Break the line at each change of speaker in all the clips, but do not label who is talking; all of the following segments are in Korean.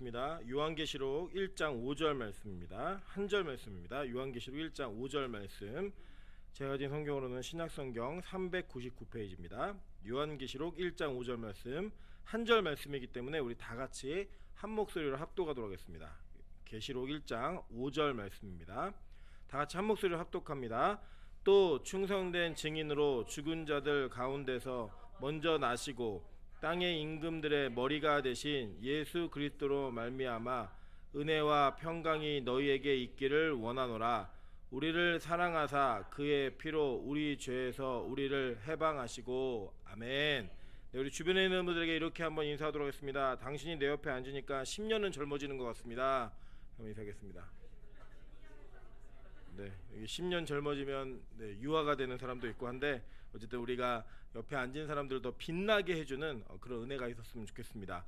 보겠습니다. 요한계시록 1장 5절 말씀입니다. 한 절 말씀입니다. 요한계시록 1장 5절 말씀. 제가 가진 성경으로는 신약성경 399페이지입니다. 요한계시록 1장 5절 말씀 한 절 말씀이기 때문에 우리 다 같이 한 목소리로 합독하도록 하겠습니다. 계시록 1장 5절 말씀입니다. 다 같이 한 목소리로 합독합니다. 또 충성된 증인으로 죽은 자들 가운데서 먼저 나시고 땅의 임금들의 머리가 되신 예수 그리스도로 말미암아 은혜와 평강이 너희에게 있기를 원하노라. 우리를 사랑하사 그의 피로 우리 죄에서 우리를 해방하시고. 아멘. 네, 우리 주변에 있는 분들에게 이렇게 한번 인사하도록 하겠습니다. 당신이 내 옆에 앉으니까 10년은 젊어지는 것 같습니다. 한번 인사하겠습니다. 네, 여기 10년 젊어지면 유아가 되는 사람도 있고 한데, 어쨌든 우리가 옆에 앉은 사람들을 더 빛나게 해주는 그런 은혜가 있었으면 좋겠습니다.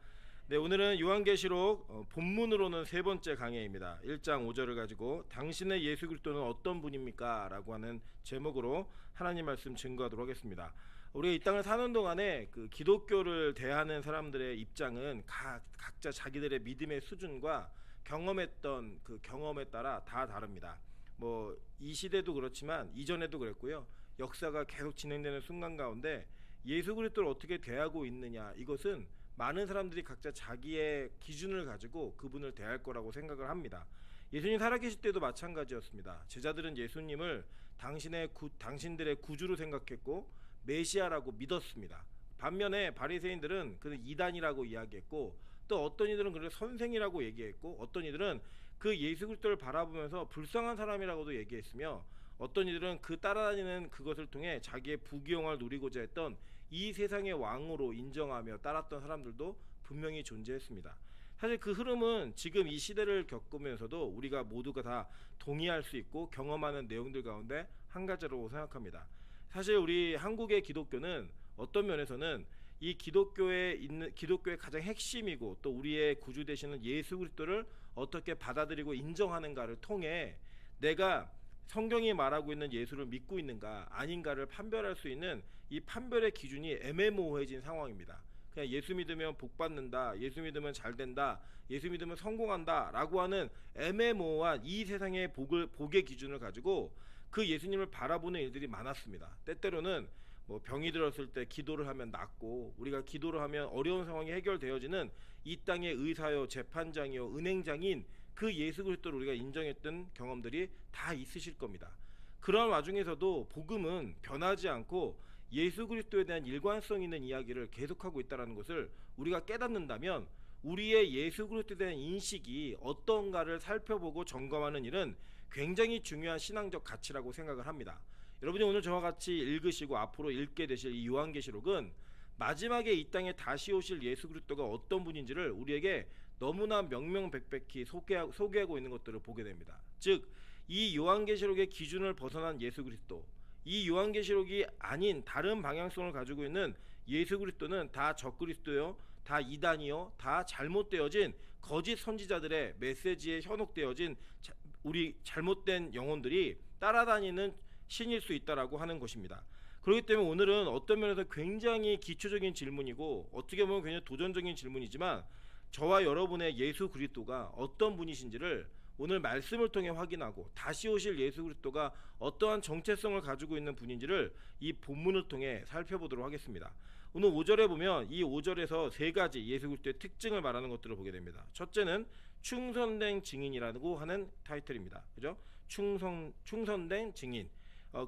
네, 오늘은 요한계시록 본문으로는 세 번째 강해입니다. 1장 5절을 가지고 당신의 예수 그리스도는 어떤 분입니까? 라고 하는 제목으로 하나님 말씀 증거하도록 하겠습니다. 우리가 이 땅을 사는 동안에 그 기독교를 대하는 사람들의 입장은 각자 자기들의 믿음의 수준과 경험했던 그 경험에 따라 다 다릅니다. 뭐 이 시대도 그렇지만 이전에도 그랬고요. 역사가 계속 진행되는 순간 가운데 예수 그리스도를 어떻게 대하고 있느냐, 이것은 많은 사람들이 각자 자기의 기준을 가지고 그분을 대할 거라고 생각을 합니다. 예수님 살아계실 때도 마찬가지였습니다. 제자들은 예수님을 당신들의 구주로 생각했고 메시아라고 믿었습니다. 반면에 바리새인들은 그는 이단이라고 이야기했고, 또 어떤 이들은 그를 선생이라고 얘기했고, 어떤 이들은 그 예수 그리스도를 바라보면서 불쌍한 사람이라고도 얘기했으며, 어떤 이들은 그 따라다니는 그것을 통해 자기의 부귀영화를 누리고자 했던 이 세상의 왕으로 인정하며 따랐던 사람들도 분명히 존재했습니다. 사실 그 흐름은 지금 이 시대를 겪으면서도 우리가 모두가 다 동의할 수 있고 경험하는 내용들 가운데 한 가지라고 생각합니다. 사실 우리 한국의 기독교는 어떤 면에서는 이 기독교의 가장 핵심이고, 또 우리의 구주 되시는 예수 그리스도를 어떻게 받아들이고 인정하는가를 통해 내가 성경이 말하고 있는 예수를 믿고 있는가 아닌가를 판별할 수 있는 이 판별의 기준이 애매모호해진 상황입니다. 그냥 예수 믿으면 복 받는다, 예수 믿으면 잘 된다, 예수 믿으면 성공한다 라고 하는 애매모호한 이 세상의 복의 기준을 가지고 그 예수님을 바라보는 일들이 많았습니다. 때때로는 뭐 병이 들었을 때 기도를 하면 낫고, 우리가 기도를 하면 어려운 상황이 해결되어지는 이 땅의 의사요, 재판장이요, 은행장인 그 예수 그리스도를 우리가 인정했던 경험들이 다 있으실 겁니다. 그런 와중에서도 복음은 변하지 않고 예수 그리스도에 대한 일관성 있는 이야기를 계속하고 있다는 것을 우리가 깨닫는다면, 우리의 예수 그리스도에 대한 인식이 어떤가를 살펴보고 점검하는 일은 굉장히 중요한 신앙적 가치라고 생각을 합니다. 여러분이 오늘 저와 같이 읽으시고 앞으로 읽게 되실 이 요한계시록은 마지막에 이 땅에 다시 오실 예수 그리스도가 어떤 분인지를 우리에게 너무나 명명백백히 소개하고 있는 것들을 보게 됩니다. 즉, 이 요한계시록의 기준을 벗어난 예수 그리스도, 이 요한계시록이 아닌 다른 방향성을 가지고 있는 예수 그리스도는 다 적그리스도요, 다 이단이요, 다 잘못되어진 거짓 선지자들의 메시지에 현혹되어진 우리 잘못된 영혼들이 따라다니는 신일 수 있다라고 하는 것입니다. 그렇기 때문에 오늘은 어떤 면에서 굉장히 기초적인 질문이고, 어떻게 보면 굉장히 도전적인 질문이지만, 저와 여러분의 예수 그리스도가 어떤 분이신지를 오늘 말씀을 통해 확인하고, 다시 오실 예수 그리스도가 어떠한 정체성을 가지고 있는 분인지를 이 본문을 통해 살펴보도록 하겠습니다. 오늘 5절에 보면 이 5절에서 세 가지 예수 그리스도의 특징을 말하는 것들을 보게 됩니다. 첫째는 충성된 증인이라고 하는 타이틀입니다. 그죠? 충성된 증인.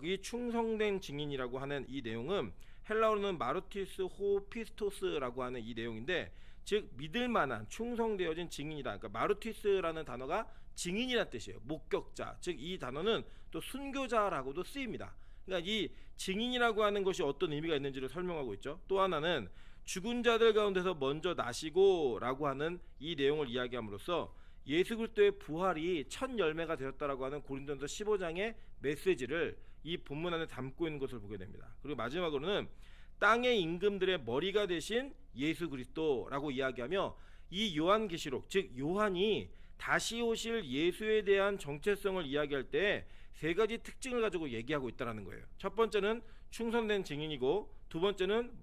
이 충성된 증인이라고 하는 이 내용은 헬라어로는 마르티스 호 피스토스라고 하는 이 내용인데, 즉 믿을 만한 충성되어진 증인이다. 그러니까 마르티스라는 단어가 증인이라는 뜻이에요. 목격자. 즉 이 단어는 또 순교자라고도 쓰입니다. 그러니까 이 증인이라고 하는 것이 어떤 의미가 있는지를 설명하고 있죠. 또 하나는 죽은 자들 가운데서 먼저 나시고 라고 하는 이 내용을 이야기함으로써 예수 그리스도의 부활이 첫 열매가 되었다라고 하는 고린도전서 15장의 메시지를 이 본문 안에 담고 있는 것을 보게 됩니다. 그리고 마지막으로는 땅의 임금들의 머리가 되신 예수 그리스도라고 이야기하며, 이 요한계시록, 즉 요한이 다시 오실 예수에 대한 정체성을 이야기할 때 세 가지 특징을 가지고 얘기하고 있다는 거예요. 첫 번째는 충성된 증인이고, 두 번째는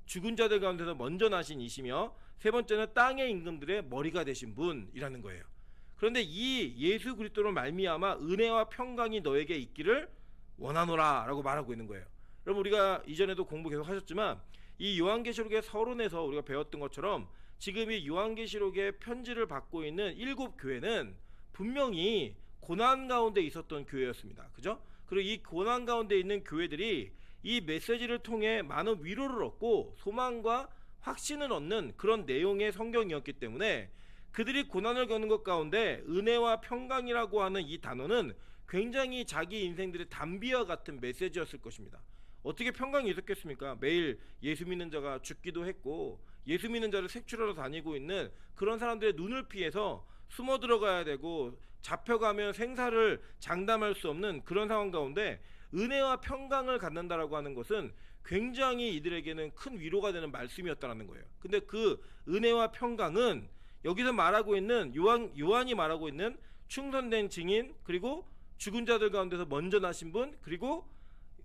죽은 자들 가운데서 먼저 나신 이시며, 세 번째는 땅의 임금들의 머리가 되신 분이라는 거예요. 그런데 이 예수 그리스도로 말미암아 은혜와 평강이 너에게 있기를 원하노라라고 말하고 있는 거예요. 여러분, 우리가 이전에도 공부 계속 하셨지만 이 요한계시록의 서론에서 우리가 배웠던 것처럼 지금 이 요한계시록의 편지를 받고 있는 7교회는 분명히 고난 가운데 있었던 교회였습니다. 그죠? 그리고 이 고난 가운데 있는 교회들이 이 메시지를 통해 많은 위로를 얻고 소망과 확신을 얻는 그런 내용의 성경이었기 때문에 그들이 고난을 겪는 것 가운데 은혜와 평강이라고 하는 이 단어는 굉장히 자기 인생들의 단비와 같은 메시지였을 것입니다. 어떻게 평강이 있었겠습니까? 매일 예수 믿는 자가 죽기도 했고 예수 믿는 자를 색출하러 다니고 있는 그런 사람들의 눈을 피해서 숨어 들어가야 되고 잡혀가면 생사를 장담할 수 없는 그런 상황 가운데 은혜와 평강을 갖는다라고 하는 것은 굉장히 이들에게는 큰 위로가 되는 말씀이었다는 거예요. 근데 그 은혜와 평강은 여기서 말하고 있는 요한이 말하고 있는 충성된 증인, 그리고 죽은 자들 가운데서 먼저 나신 분, 그리고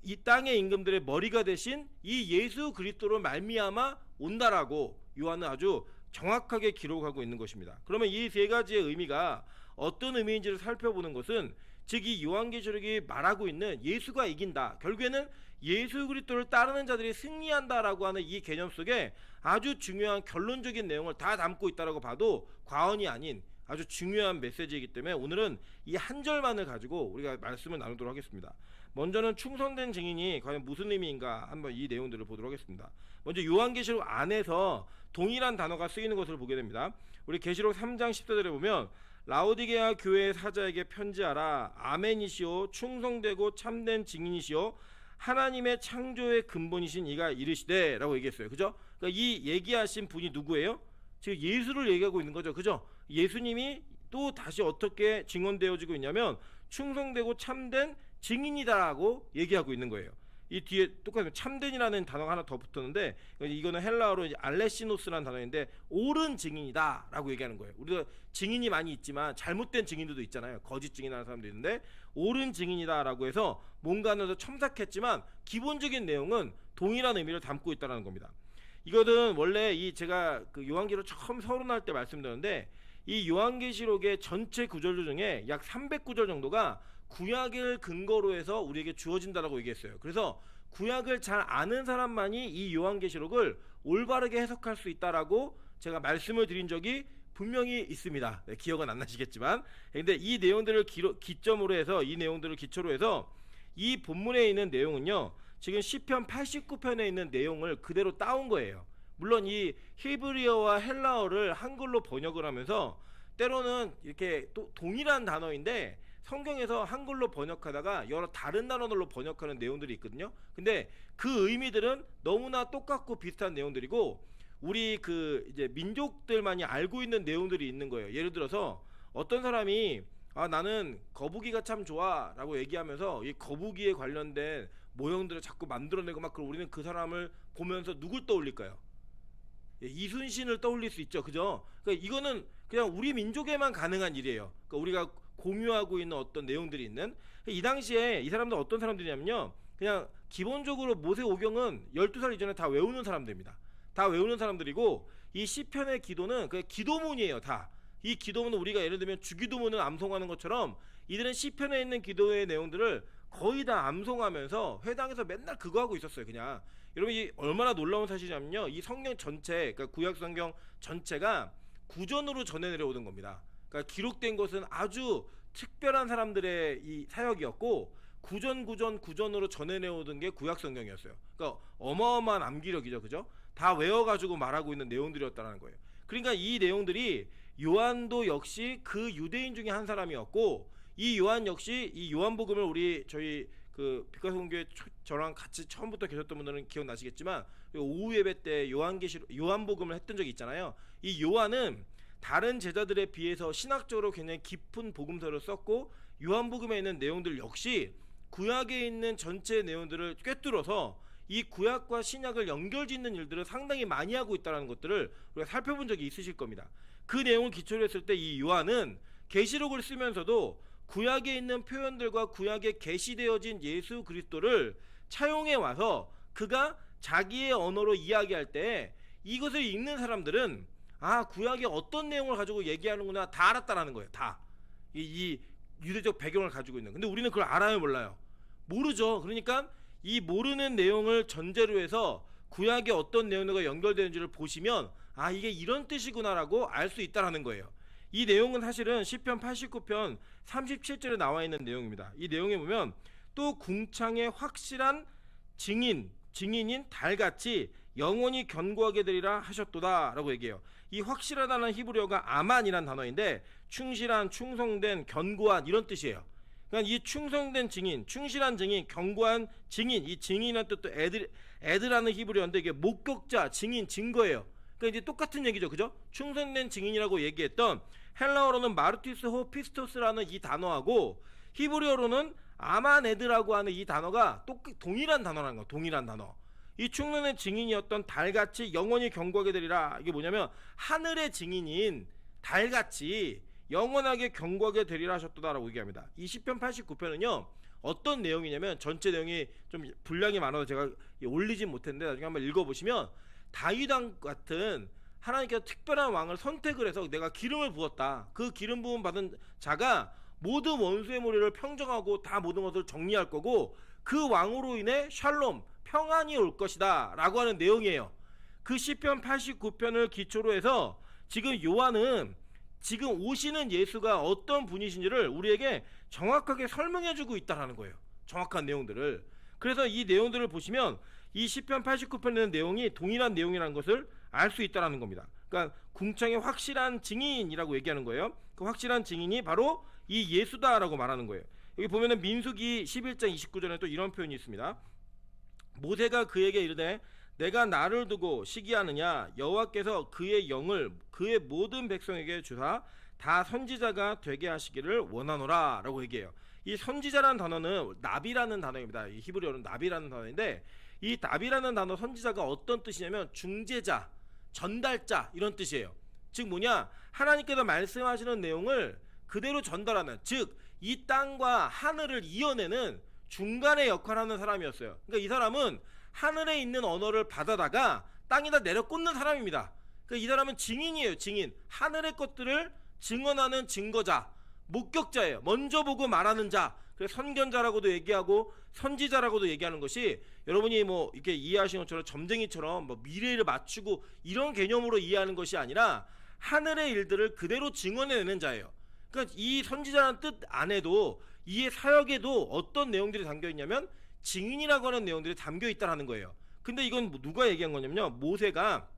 이 땅의 임금들의 머리가 되신 이 예수 그리스도로 말미암아 온다라고 요한은 아주 정확하게 기록하고 있는 것입니다. 그러면 이 세 가지의 의미가 어떤 의미인지를 살펴보는 것은 즉 이 요한계시록이 말하고 있는 예수가 이긴다, 결국에는 예수 그리스도를 따르는 자들이 승리한다라고 하는 이 개념 속에 아주 중요한 결론적인 내용을 다 담고 있다라고 봐도 과언이 아닌 아주 중요한 메시지이기 때문에 오늘은 이 한 절만을 가지고 우리가 말씀을 나누도록 하겠습니다. 먼저는 충성된 증인이 과연 무슨 의미인가 한번 이 내용들을 보도록 하겠습니다. 먼저 요한계시록 안에서 동일한 단어가 쓰이는 것을 보게 됩니다. 우리 계시록 3장 14절에 보면 라오디게아 교회의 사자에게 편지하라. 아멘이시오 충성되고 참된 증인이시오 하나님의 창조의 근본이신 이가 이르시되 라고 얘기했어요. 그죠? 그러니까 이 얘기하신 분이 누구예요? 지금 예수를 얘기하고 있는 거죠. 그죠? 예수님이 또 다시 어떻게 증언되어지고 있냐면 충성되고 참된 증인이다라고 얘기하고 있는 거예요. 이 뒤에 똑같은 참된이라는 단어가 하나 더 붙었는데 이거는 헬라어로 이제 알레시노스라는 단어인데 옳은 증인이다라고 얘기하는 거예요. 우리가 증인이 많이 있지만 잘못된 증인들도 있잖아요. 거짓 증인하는 사람도 있는데 옳은 증인이다라고 해서 뭔가는 더 첨삭했지만 기본적인 내용은 동일한 의미를 담고 있다는 겁니다. 이거는 원래 이 제가 그 요한계시록 처음 서론할 때 말씀드렸는데 이 요한계시록의 전체 구절 중에 약 300구절 정도가 구약을 근거로 해서 우리에게 주어진다라고 얘기했어요. 그래서 구약을 잘 아는 사람만이 이 요한계시록을 올바르게 해석할 수 있다라고 제가 말씀을 드린 적이 분명히 있습니다. 네, 기억은 안 나시겠지만, 근데 이 내용들을 기점으로 해서 이 내용들을 기초로 해서 이 본문에 있는 내용은요, 지금 시편 89편에 있는 내용을 그대로 따온 거예요. 물론 이 히브리어와 헬라어를 한글로 번역을 하면서 때로는 이렇게 또 동일한 단어인데 성경에서 한글로 번역하다가 여러 다른 단어들로 번역하는 내용들이 있거든요. 근데 그 의미들은 너무나 똑같고 비슷한 내용들이고 우리 그 이제 민족들만이 알고 있는 내용들이 있는 거예요. 예를 들어서 어떤 사람이 나는 거북이가 참 좋아라고 얘기하면서 이 거북이에 관련된 모형들을 자꾸 만들어내고 막 그럼 우리는 그 사람을 보면서 누굴 떠올릴까요? 이순신을 떠올릴 수 있죠. 그죠? 그러니까 이거는 그냥 우리 민족에만 가능한 일이에요. 그러니까 우리가 공유하고 있는 어떤 내용들이 있는 이 당시에 이 사람들 어떤 사람들이냐면요, 그냥 기본적으로 모세오경은 12살 이전에 다 외우는 사람들입니다. 다 외우는 사람들이고 이 시편의 기도는 그냥 기도문이에요. 다 이 기도문은 우리가 예를 들면 주기도문을 암송하는 것처럼 이들은 시편에 있는 기도의 내용들을 거의 다 암송하면서 회당에서 맨날 그거 하고 있었어요. 그냥 여러분 이 얼마나 놀라운 사실이냐면요, 이 성경 전체, 그러니까 구약 성경 전체가 구전으로 전해 내려오는 겁니다. 그러니까 기록된 것은 아주 특별한 사람들의 이 사역이었고 구전으로 전해 내오던 게 구약 성경이었어요. 그러니까 어마어마한 암기력이죠. 그죠? 다 외워가지고 말하고 있는 내용들이었다는 거예요. 그러니까 이 내용들이 요한도 역시 그 유대인 중에 한 사람이었고 이 요한 역시 이 요한복음을 저희 그 빛과성교회 저랑 같이 처음부터 계셨던 분들은 기억나시겠지만 오후 예배 때 요한복음을 했던 적이 있잖아요. 이 요한은 다른 제자들에 비해서 신학적으로 굉장히 깊은 복음서를 썼고 요한복음에 있는 내용들 역시 구약에 있는 전체 내용들을 꿰뚫어서 이 구약과 신약을 연결짓는 일들을 상당히 많이 하고 있다는 것들을 우리가 살펴본 적이 있으실 겁니다. 그 내용을 기초로 했을 때 이 요한은 계시록을 쓰면서도 구약에 있는 표현들과 구약에 계시되어진 예수 그리스도를 차용해 와서 그가 자기의 언어로 이야기할 때 이것을 읽는 사람들은 아, 구약이 어떤 내용을 가지고 얘기하는구나 다 알았다라는 거예요. 다. 이 유대적 배경을 가지고 있는. 근데 우리는 그걸 알아요, 몰라요? 모르죠. 그러니까 이 모르는 내용을 전제로 해서 구약의 어떤 내용과 연결되는지를 보시면 아, 이게 이런 뜻이구나라고 알 수 있다라는 거예요. 이 내용은 사실은 시편 89편 37절에 나와 있는 내용입니다. 이 내용에 보면 또 궁창의 확실한 증인인 달같이 영원히 견고하게 되리라 하셨도다 라고 얘기해요. 이 확실하다는 히브리어가 아만이라는 단어인데 충실한, 충성된, 견고한 이런 뜻이에요. 그러니까 이 충성된 증인, 충실한 증인, 견고한 증인, 이 증인이라는 뜻도 에드라는 히브리어인데 이게 목격자, 증인, 증거예요. 그러니까 이제 똑같은 얘기죠, 그죠? 충성된 증인이라고 얘기했던 헬라어로는 마르티스 호 피스토스라는 이 단어하고 히브리어로는 아마네드라고 하는 이 단어가 동일한 단어라는 거예요. 동일한 단어. 이 충성된 증인이었던 달같이 영원히 견고하게 되리라. 이게 뭐냐면 하늘의 증인인 달같이 영원하게 견고하게 되리라 하셨도다라고 얘기합니다. 이 시편 89편은요 어떤 내용이냐면 전체 내용이 좀 분량이 많아서 제가 올리진 못했는데 나중에 한번 읽어보시면 다윗 왕 같은 하나님께서 특별한 왕을 선택을 해서 내가 기름을 부었다. 그 기름 부음 받은 자가 모든 원수의 무리를 평정하고 다 모든 것을 정리할 거고 그 왕으로 인해 샬롬 평안이 올 것이다 라고 하는 내용이에요. 그 시편 89편을 기초로 해서 지금 요한은 지금 오시는 예수가 어떤 분이신지를 우리에게 정확하게 설명해주고 있다는 거예요. 정확한 내용들을. 그래서 이 내용들을 보시면 이 시편 89편의 내용이 동일한 내용이라는 것을 알 수 있다는 겁니다. 그러니까 궁창의 확실한 증인이라고 얘기하는 거예요. 그 확실한 증인이 바로 이 예수다라고 말하는 거예요. 여기 보면은 민수기 11장 29절에 또 이런 표현이 있습니다. 모세가 그에게 이르되 내가 나를 두고 시기하느냐 여호와께서 그의 영을 그의 모든 백성에게 주사 다 선지자가 되게 하시기를 원하노라 라고 얘기해요. 이 선지자라는 단어는 나비라는 단어입니다. 이 히브리어는 나비라는 단어인데 이 나비라는 단어 선지자가 어떤 뜻이냐면 중재자, 전달자 이런 뜻이에요. 즉 뭐냐, 하나님께서 말씀하시는 내용을 그대로 전달하는, 즉 이 땅과 하늘을 이어내는 중간에 역할하는 사람이었어요. 그러니까 이 사람은 하늘에 있는 언어를 받아다가 땅에다 내려 꽂는 사람입니다. 그러니까 이 사람은 증인이에요. 증인. 하늘의 것들을 증언하는 증거자, 목격자예요. 먼저 보고 말하는 자. 그래서 선견자라고도 얘기하고 선지자라고도 얘기하는 것이 여러분이 뭐 이렇게 이해하시는 것처럼 점쟁이처럼 뭐 미래를 맞추고 이런 개념으로 이해하는 것이 아니라 하늘의 일들을 그대로 증언해내는 자예요. 그러니까 이 선지자라는 뜻 안에도 이의 사역에도 어떤 내용들이 담겨 있냐면 증인이라고 하는 내용들이 담겨 있다는 거예요. 근데 이건 누가 얘기한 거냐면요, 모세가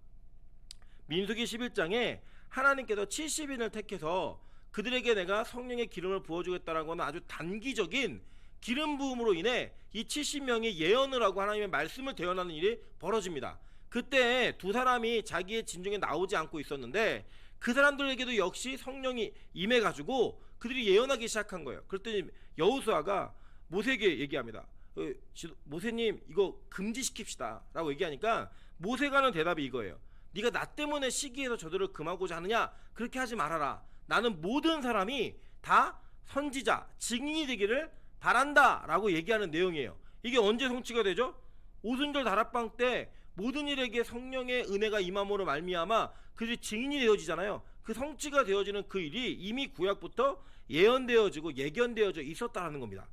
민수기 11장에 하나님께서 70인을 택해서 그들에게 내가 성령의 기름을 부어주겠다라고 하는 아주 단기적인 기름 부음으로 인해 이 70명이 예언을 하고 하나님의 말씀을 대언하는 일이 벌어집니다. 그때 두 사람이 자기의 진중에 나오지 않고 있었는데 그 사람들에게도 역시 성령이 임해가지고 그들이 예언하기 시작한 거예요. 그랬더니 여호수아가 모세에게 얘기합니다. 모세님 이거 금지시킵시다 라고 얘기하니까 모세가 하는 대답이 이거예요. 네가 나 때문에 시기해서 저들을 금하고자 하느냐? 그렇게 하지 말아라. 나는 모든 사람이 다 선지자, 증인이 되기를 바란다 라고 얘기하는 내용이에요. 이게 언제 성취가 되죠? 오순절 다락방 때 모든 일에게 성령의 은혜가 임함으로 말미암아 그들이 증인이 되어지잖아요. 그 성취가 되어지는 그 일이 이미 구약부터 예언되어지고 예견되어져 있었다는 겁니다.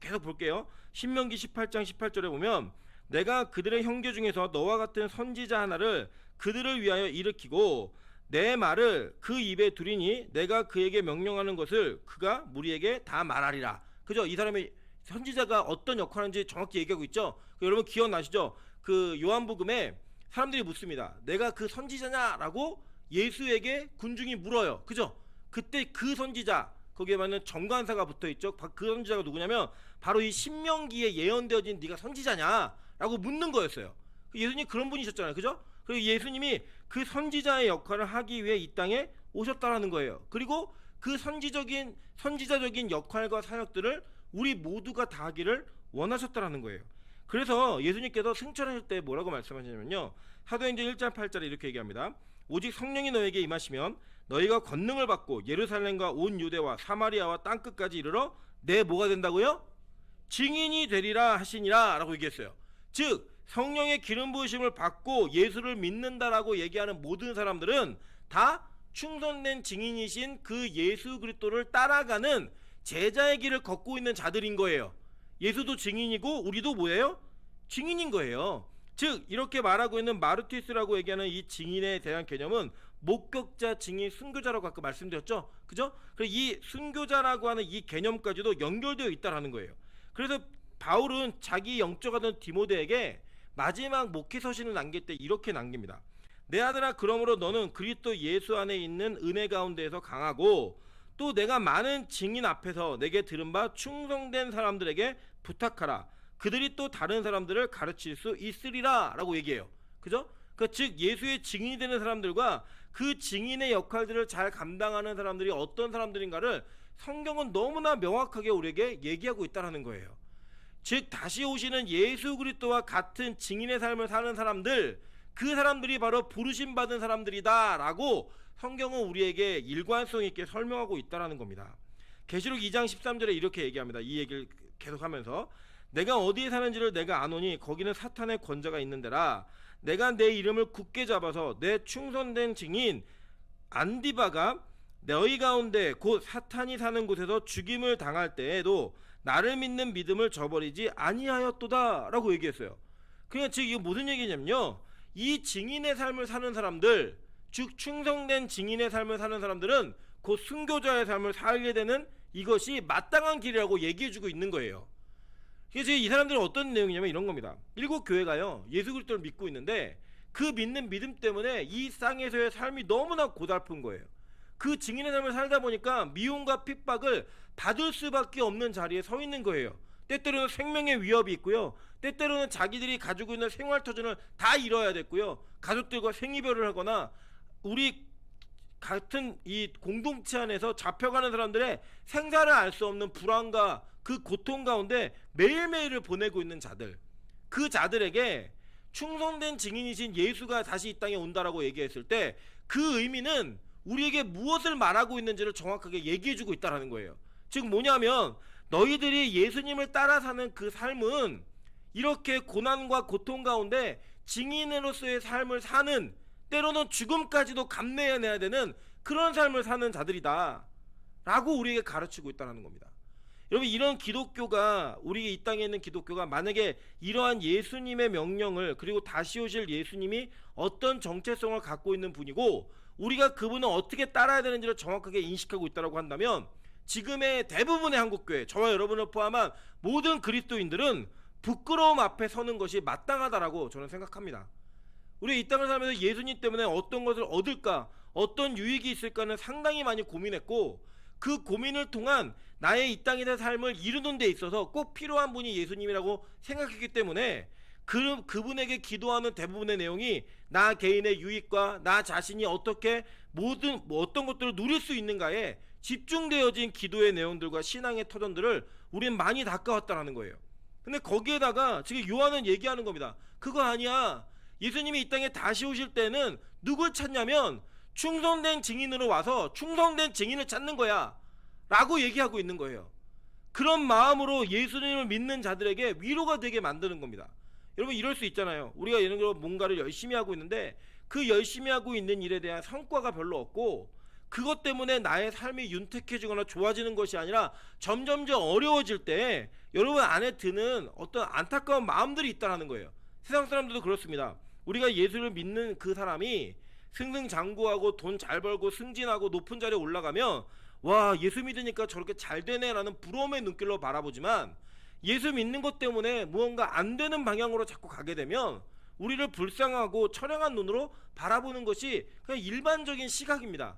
계속 볼게요. 신명기 18장 18절에 보면 내가 그들의 형제 중에서 너와 같은 선지자 하나를 그들을 위하여 일으키고 내 말을 그 입에 두리니 내가 그에게 명령하는 것을 그가 무리에게 다 말하리라. 그죠? 이 사람의 선지자가 어떤 역할을 하는지 정확히 얘기하고 있죠. 여러분 기억나시죠? 그 요한복음에 사람들이 묻습니다. 내가 그 선지자냐라고 예수에게 군중이 물어요. 그죠? 그때 그 선지자, 거기에 맞는 정관사가 붙어있죠. 그 선지자가 누구냐면 바로 이 신명기에 예언되어진 네가 선지자냐라고 묻는 거였어요. 예수님 그런 분이셨잖아요. 그죠? 그리고 예수님이 그 선지자의 역할을 하기 위해 이 땅에 오셨다라는 거예요. 그리고 그 선지자적인 역할과 사역들을 우리 모두가 다 하기를 원하셨다라는 거예요. 그래서 예수님께서 승천하실 때 뭐라고 말씀하시냐면요, 사도행전 1장 8절에 이렇게 얘기합니다. 오직 성령이 너에게 임하시면 너희가 권능을 받고 예루살렘과 온 유대와 사마리아와 땅끝까지 이르러 내 뭐가 된다고요? 증인이 되리라 하시니라 라고 얘기했어요. 즉 성령의 기름 부으심을 받고 예수를 믿는다라고 얘기하는 모든 사람들은 다 충성된 증인이신 그 예수 그리스도를 따라가는 제자의 길을 걷고 있는 자들인 거예요. 예수도 증인이고 우리도 뭐예요? 증인인 거예요. 즉 이렇게 말하고 있는 마르티스라고 얘기하는 이 증인에 대한 개념은 목격자, 증인, 순교자라고 아까 말씀드렸죠. 그죠? 그래서 이 순교자라고 하는 이 개념까지도 연결되어 있다라는 거예요. 그래서 바울은 자기 영적 아들 디모데에게 마지막 목회 서신을 남길 때 이렇게 남깁니다. 내 아들아, 그러므로 너는 그리스도 예수 안에 있는 은혜 가운데에서 강하고 또 내가 많은 증인 앞에서 내게 들은 바 충성된 사람들에게 부탁하라. 그들이 또 다른 사람들을 가르칠 수 있으리라 라고 얘기해요. 그죠? 즉 예수의 증인이 되는 사람들과 그 증인의 역할들을 잘 감당하는 사람들이 어떤 사람들인가를 성경은 너무나 명확하게 우리에게 얘기하고 있다는 거예요. 즉 다시 오시는 예수 그리스도와 같은 증인의 삶을 사는 사람들, 그 사람들이 바로 부르심 받은 사람들이다 라고 성경은 우리에게 일관성 있게 설명하고 있다는 겁니다. 계시록 2장 13절에 이렇게 얘기합니다. 이 얘기를 계속하면서 내가 어디에 사는지를 내가 아노니 거기는 사탄의 권자가 있는 데라. 내가 내 이름을 굳게 잡아서 내 충성된 증인 안디바가 너희 가운데 곧 사탄이 사는 곳에서 죽임을 당할 때에도 나를 믿는 믿음을 저버리지 아니하였도다 라고 얘기했어요. 그러니까 즉 이거 무슨 얘기냐면요, 이 증인의 삶을 사는 사람들, 즉 충성된 증인의 삶을 사는 사람들은 곧 순교자의 삶을 살게 되는 이것이 마땅한 길이라고 얘기해주고 있는 거예요. 그래서 이 사람들은 어떤 내용이냐면 이런 겁니다. 일곱 교회가요 예수 그리스도를 믿고 있는데 그 믿는 믿음 때문에 이 땅에서의 삶이 너무나 고달픈 거예요. 그 증인의 삶을 살다 보니까 미움과 핍박을 받을 수밖에 없는 자리에 서 있는 거예요. 때때로는 생명의 위협이 있고요, 때때로는 자기들이 가지고 있는 생활터전을 다 잃어야 됐고요, 가족들과 생이별을 하거나 우리 같은 이 공동체 안에서 잡혀가는 사람들의 생사를 알 수 없는 불안과 그 고통 가운데 매일매일을 보내고 있는 자들, 그 자들에게 충성된 증인이신 예수가 다시 이 땅에 온다라고 얘기했을 때 그 의미는 우리에게 무엇을 말하고 있는지를 정확하게 얘기해주고 있다는 거예요. 즉 뭐냐면 너희들이 예수님을 따라 사는 그 삶은 이렇게 고난과 고통 가운데 증인으로서의 삶을 사는, 때로는 죽음까지도 감내해내야 되는 그런 삶을 사는 자들이다 라고 우리에게 가르치고 있다는 겁니다. 여러분, 이런 기독교가, 우리 이 땅에 있는 기독교가 만약에 이러한 예수님의 명령을, 그리고 다시 오실 예수님이 어떤 정체성을 갖고 있는 분이고 우리가 그분을 어떻게 따라야 되는지를 정확하게 인식하고 있다고 한다면 지금의 대부분의 한국교회, 저와 여러분을 포함한 모든 그리스도인들은 부끄러움 앞에 서는 것이 마땅하다라고 저는 생각합니다. 우리 이 땅을 살면서 예수님 때문에 어떤 것을 얻을까, 어떤 유익이 있을까는 상당히 많이 고민했고, 그 고민을 통한 나의 이 땅의 삶을 이루는 데 있어서 꼭 필요한 분이 예수님이라고 생각했기 때문에 그분에게 기도하는 대부분의 내용이 나 개인의 유익과 나 자신이 어떻게 어떤 것들을 누릴 수 있는가에 집중되어진 기도의 내용들과 신앙의 터전들을 우리는 많이 닦아왔다는 거예요. 근데 거기에다가 지금 요한은 얘기하는 겁니다. 그거 아니야. 예수님이 이 땅에 다시 오실 때는 누굴 찾냐면 충성된 증인으로 와서 충성된 증인을 찾는 거야 라고 얘기하고 있는 거예요. 그런 마음으로 예수님을 믿는 자들에게 위로가 되게 만드는 겁니다. 여러분, 이럴 수 있잖아요. 우리가 이런 거 뭔가를 열심히 하고 있는데 그 열심히 하고 있는 일에 대한 성과가 별로 없고 그것 때문에 나의 삶이 윤택해지거나 좋아지는 것이 아니라 점점점 어려워질 때 여러분 안에 드는 어떤 안타까운 마음들이 있다는 거예요. 세상 사람들도 그렇습니다. 우리가 예수를 믿는 그 사람이 승승장구하고 돈 잘 벌고 승진하고 높은 자리에 올라가면 와, 예수 믿으니까 저렇게 잘 되네 라는 부러움의 눈길로 바라보지만 예수 믿는 것 때문에 무언가 안 되는 방향으로 자꾸 가게 되면 우리를 불쌍하고 처량한 눈으로 바라보는 것이 그냥 일반적인 시각입니다.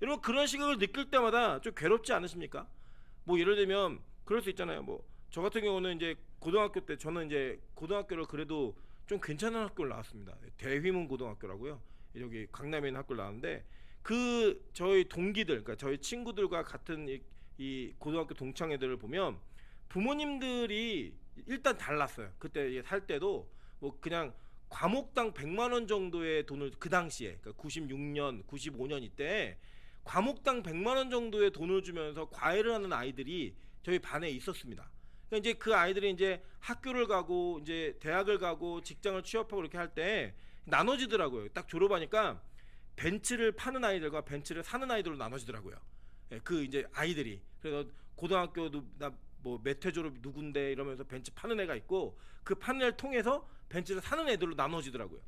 여러분, 그런 시각을 느낄 때마다 좀 괴롭지 않으십니까? 뭐 예를 들면 그럴 수 있잖아요. 뭐 저 같은 경우는 이제 고등학교 때, 저는 이제 고등학교를 그래도 좀 괜찮은 학교를 나왔습니다. 대휘문 고등학교라고요. 여기 강남에 있는 학교를 나왔는데 그 저희 동기들, 그러니까 저희 친구들과 같은 이 고등학교 동창 애들을 보면 부모님들이 일단 달랐어요. 그때 살 때도 뭐 그냥 과목당 100만 원 정도의 돈을, 그 당시에 그러니까 96년, 95년 이때 과목당 100만 원 정도의 돈을 주면서 과외를 하는 아이들이 저희 반에 있었습니다. 그러니까 이제 그 아이들이 이제 학교를 가고 이제 대학을 가고 직장을 취업하고 이렇게 할 때 나눠지더라고요. 딱 졸업하니까 벤츠를 파는 아이들과 벤츠를 사는 아이들로 나눠지더라고요. 예, 그 이제 아이들이. 그래서 고등학교도 뭐 몇 회 졸업 누군데 이러면서 벤츠 파는 애가 있고, 그 파는 애를 통해서 벤츠를 사는 애들로 나눠지더라고요.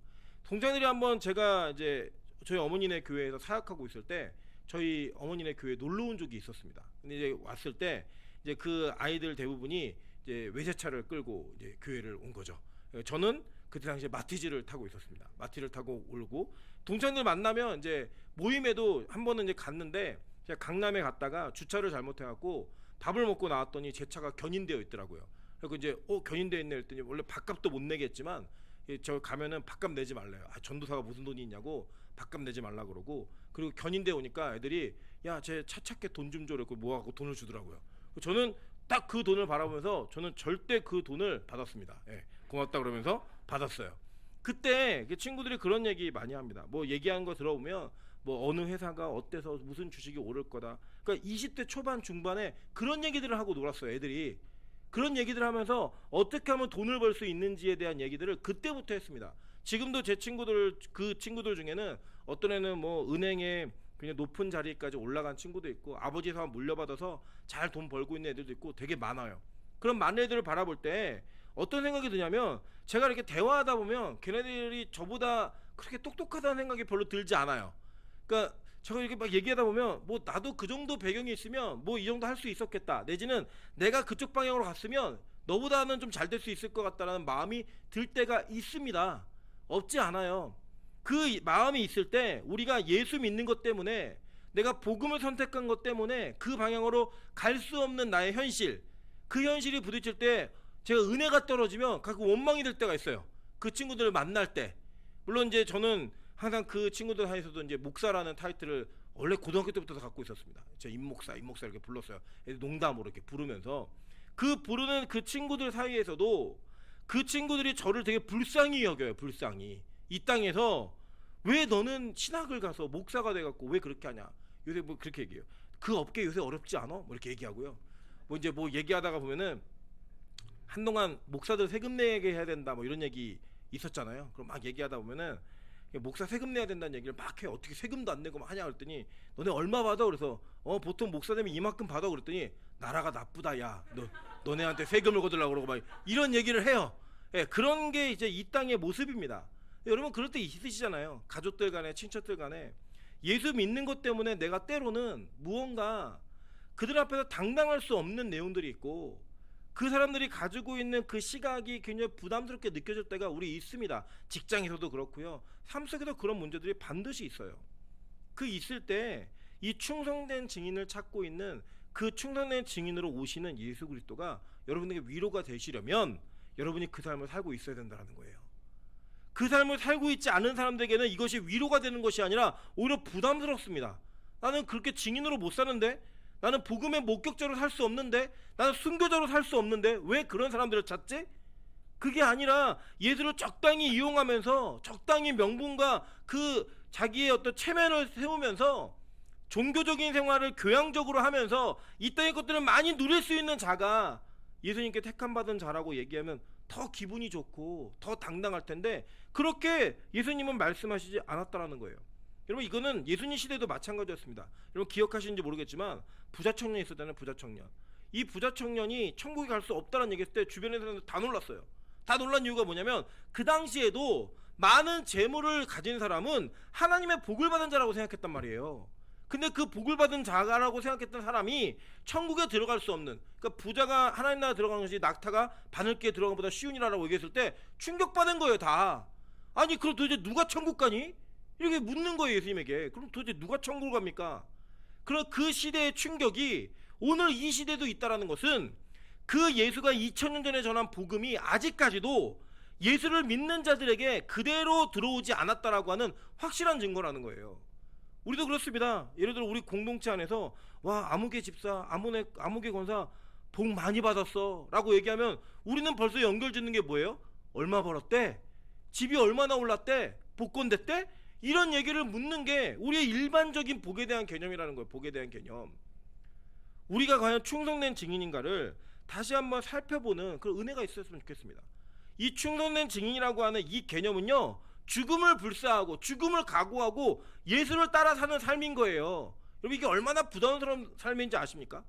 동창들이 한번 제가 이제 저희 어머니네 교회에서 사역하고 있을 때 저희 어머니네 교회에 놀러 온 적이 있었습니다. 근데 이제 왔을 때 이제 그 아이들 대부분이 이제 외제차를 끌고 이제 교회를 온 거죠. 저는 그때 당시에 마티즈를 타고 있었습니다. 마티를 타고 오고, 동창들 만나면 이제 모임에도 한 번은 이제 갔는데, 제가 강남에 갔다가 주차를 잘못해갖고 밥을 먹고 나왔더니 제 차가 견인되어 있더라고요. 그리고 이제 견인되어 있네 했더니, 원래 밥값도 못 내겠지만 저 가면은 밥값 내지 말래요. 전도사가 무슨 돈이 있냐고 밥값 내지 말라 그러고, 그리고 견인되어 오니까 애들이 야, 제 차 찾게 돈 좀 줘 그러고 모아갖고 돈을 주더라고요. 저는 딱 그 돈을 바라보면서 저는 절대 그 돈을 받았습니다. 예, 고맙다 그러면서 받았어요. 그때 친구들이 그런 얘기 많이 합니다. 뭐 얘기하는 거 들어보면 뭐 어느 회사가 어때서 무슨 주식이 오를 거다. 그러니까 20대 초반 중반에 그런 얘기들을 하고 놀았어요. 애들이 그런 얘기들을 하면서 어떻게 하면 돈을 벌 수 있는지에 대한 얘기들을 그때부터 했습니다. 지금도 제 친구들, 그 친구들 중에는 어떤 애는 뭐 은행에 그냥 높은 자리까지 올라간 친구도 있고, 아버지 사업 물려받아서 잘 돈 벌고 있는 애들도 있고 되게 많아요. 그런 많은 애들을 바라볼 때 어떤 생각이 드냐면, 제가 이렇게 대화하다 보면 걔네들이 저보다 그렇게 똑똑하다는 생각이 별로 들지 않아요. 그러니까 제가 이렇게 막 얘기하다 보면 뭐 나도 그 정도 배경이 있으면 뭐 이 정도 할 수 있었겠다, 내지는 내가 그쪽 방향으로 갔으면 너보다는 좀 잘 될 수 있을 것 같다라는 마음이 들 때가 있습니다. 없지 않아요. 그 마음이 있을 때 우리가 예수 믿는 것 때문에, 내가 복음을 선택한 것 때문에 그 방향으로 갈 수 없는 나의 현실, 그 현실이 부딪힐 때 제가 은혜가 떨어지면 가끔 원망이 될 때가 있어요. 그 친구들을 만날 때. 물론 이제 저는 항상 그 친구들 사이에서도 이제 목사라는 타이틀을 원래 고등학교 때부터 갖고 있었습니다. 제가 임목사 이렇게 불렀어요. 농담으로 이렇게 부르면서, 그 부르는 그 친구들 사이에서도 그 친구들이 저를 되게 불쌍히 여겨요. 불쌍히. 이 땅에서 왜 너는 신학을 가서 목사가 돼갖고 왜 그렇게 하냐. 요새 뭐 그렇게 얘기해요. 그 업계 요새 어렵지 않아? 뭐 이렇게 얘기하고요. 뭐 이제 뭐 얘기하다가 보면은 한동안 목사들 세금 내게 해야 된다 뭐 이런 얘기 있었잖아요. 그럼 막 얘기하다 보면은 목사 세금 내야 된다는 얘기를 막 해. 어떻게 세금도 안 내고 막 하냐 그랬더니, 너네 얼마 받아? 그래서 보통 목사 되면 이만큼 받아 그랬더니, 나라가 나쁘다 야, 너네한테 세금을 거두려고 그러고 막 이런 얘기를 해요. 예, 그런 게 이제 이 땅의 모습입니다. 여러분 그럴 때 있으시잖아요. 가족들 간에, 친척들 간에 예수 믿는 것 때문에 내가 때로는 무언가 그들 앞에서 당당할 수 없는 내용들이 있고, 그 사람들이 가지고 있는 그 시각이 굉장히 부담스럽게 느껴질 때가 우리 있습니다. 직장에서도 그렇고요. 삶 속에도 그런 문제들이 반드시 있어요. 그 있을 때 이 충성된 증인을 찾고 있는, 그 충성된 증인으로 오시는 예수 그리스도가 여러분에게 위로가 되시려면 여러분이 그 삶을 살고 있어야 된다는 거예요. 그 삶을 살고 있지 않은 사람들에게는 이것이 위로가 되는 것이 아니라 오히려 부담스럽습니다. 나는 그렇게 증인으로 못 사는데, 나는 복음의 목격자로 살 수 없는데, 나는 순교자로 살 수 없는데 왜 그런 사람들을 찾지? 그게 아니라 예수를 적당히 이용하면서 적당히 명분과 그 자기의 어떤 체면을 세우면서 종교적인 생활을 교양적으로 하면서 이 땅의 것들을 많이 누릴 수 있는 자가 예수님께 택함받은 자라고 얘기하면 더 기분이 좋고 더 당당할 텐데, 그렇게 예수님은 말씀하시지 않았다라는 거예요. 여러분 이거는 예수님 시대도 마찬가지였습니다. 여러분 기억하시는지 모르겠지만 부자 청년이 있었잖아요. 부자 청년. 이 부자 청년이 천국에 갈 수 없다는 얘기했을 때 주변의 사람들 다 놀랐어요. 다 놀란 이유가 뭐냐면, 그 당시에도 많은 재물을 가진 사람은 하나님의 복을 받은 자라고 생각했단 말이에요. 근데 그 복을 받은 자라고 생각했던 사람이 천국에 들어갈 수 없는, 그러니까 부자가 하나님 나라 들어가는 것이 낙타가 바늘기에 들어가는 것보다 쉬운 일이라고 얘기했을 때 충격받은 거예요. 다. 아니 그럼 도대체 누가 천국 가니? 이렇게 묻는 거예요. 예수님에게. 그럼 도대체 누가 천국을 갑니까? 그럼 그 시대의 충격이 오늘 이 시대도 있다라는 것은, 그 예수가 2000년 전에 전한 복음이 아직까지도 예수를 믿는 자들에게 그대로 들어오지 않았다라고 하는 확실한 증거라는 거예요. 우리도 그렇습니다. 예를 들어 우리 공동체 안에서 와, 아무개 집사, 아무개 권사 복 많이 받았어 라고 얘기하면 우리는 벌써 연결 짓는 게 뭐예요? 얼마 벌었대? 집이 얼마나 올랐대? 복권 됐대? 이런 얘기를 묻는 게 우리의 일반적인 복에 대한 개념이라는 거예요. 복에 대한 개념. 우리가 과연 충성된 증인인가를 다시 한번 살펴보는 그런 은혜가 있었으면 좋겠습니다. 이 충성된 증인이라고 하는 이 개념은요, 죽음을 불사하고 죽음을 각오하고 예수를 따라 사는 삶인 거예요. 여러분 이게 얼마나 부담스러운 삶인지 아십니까?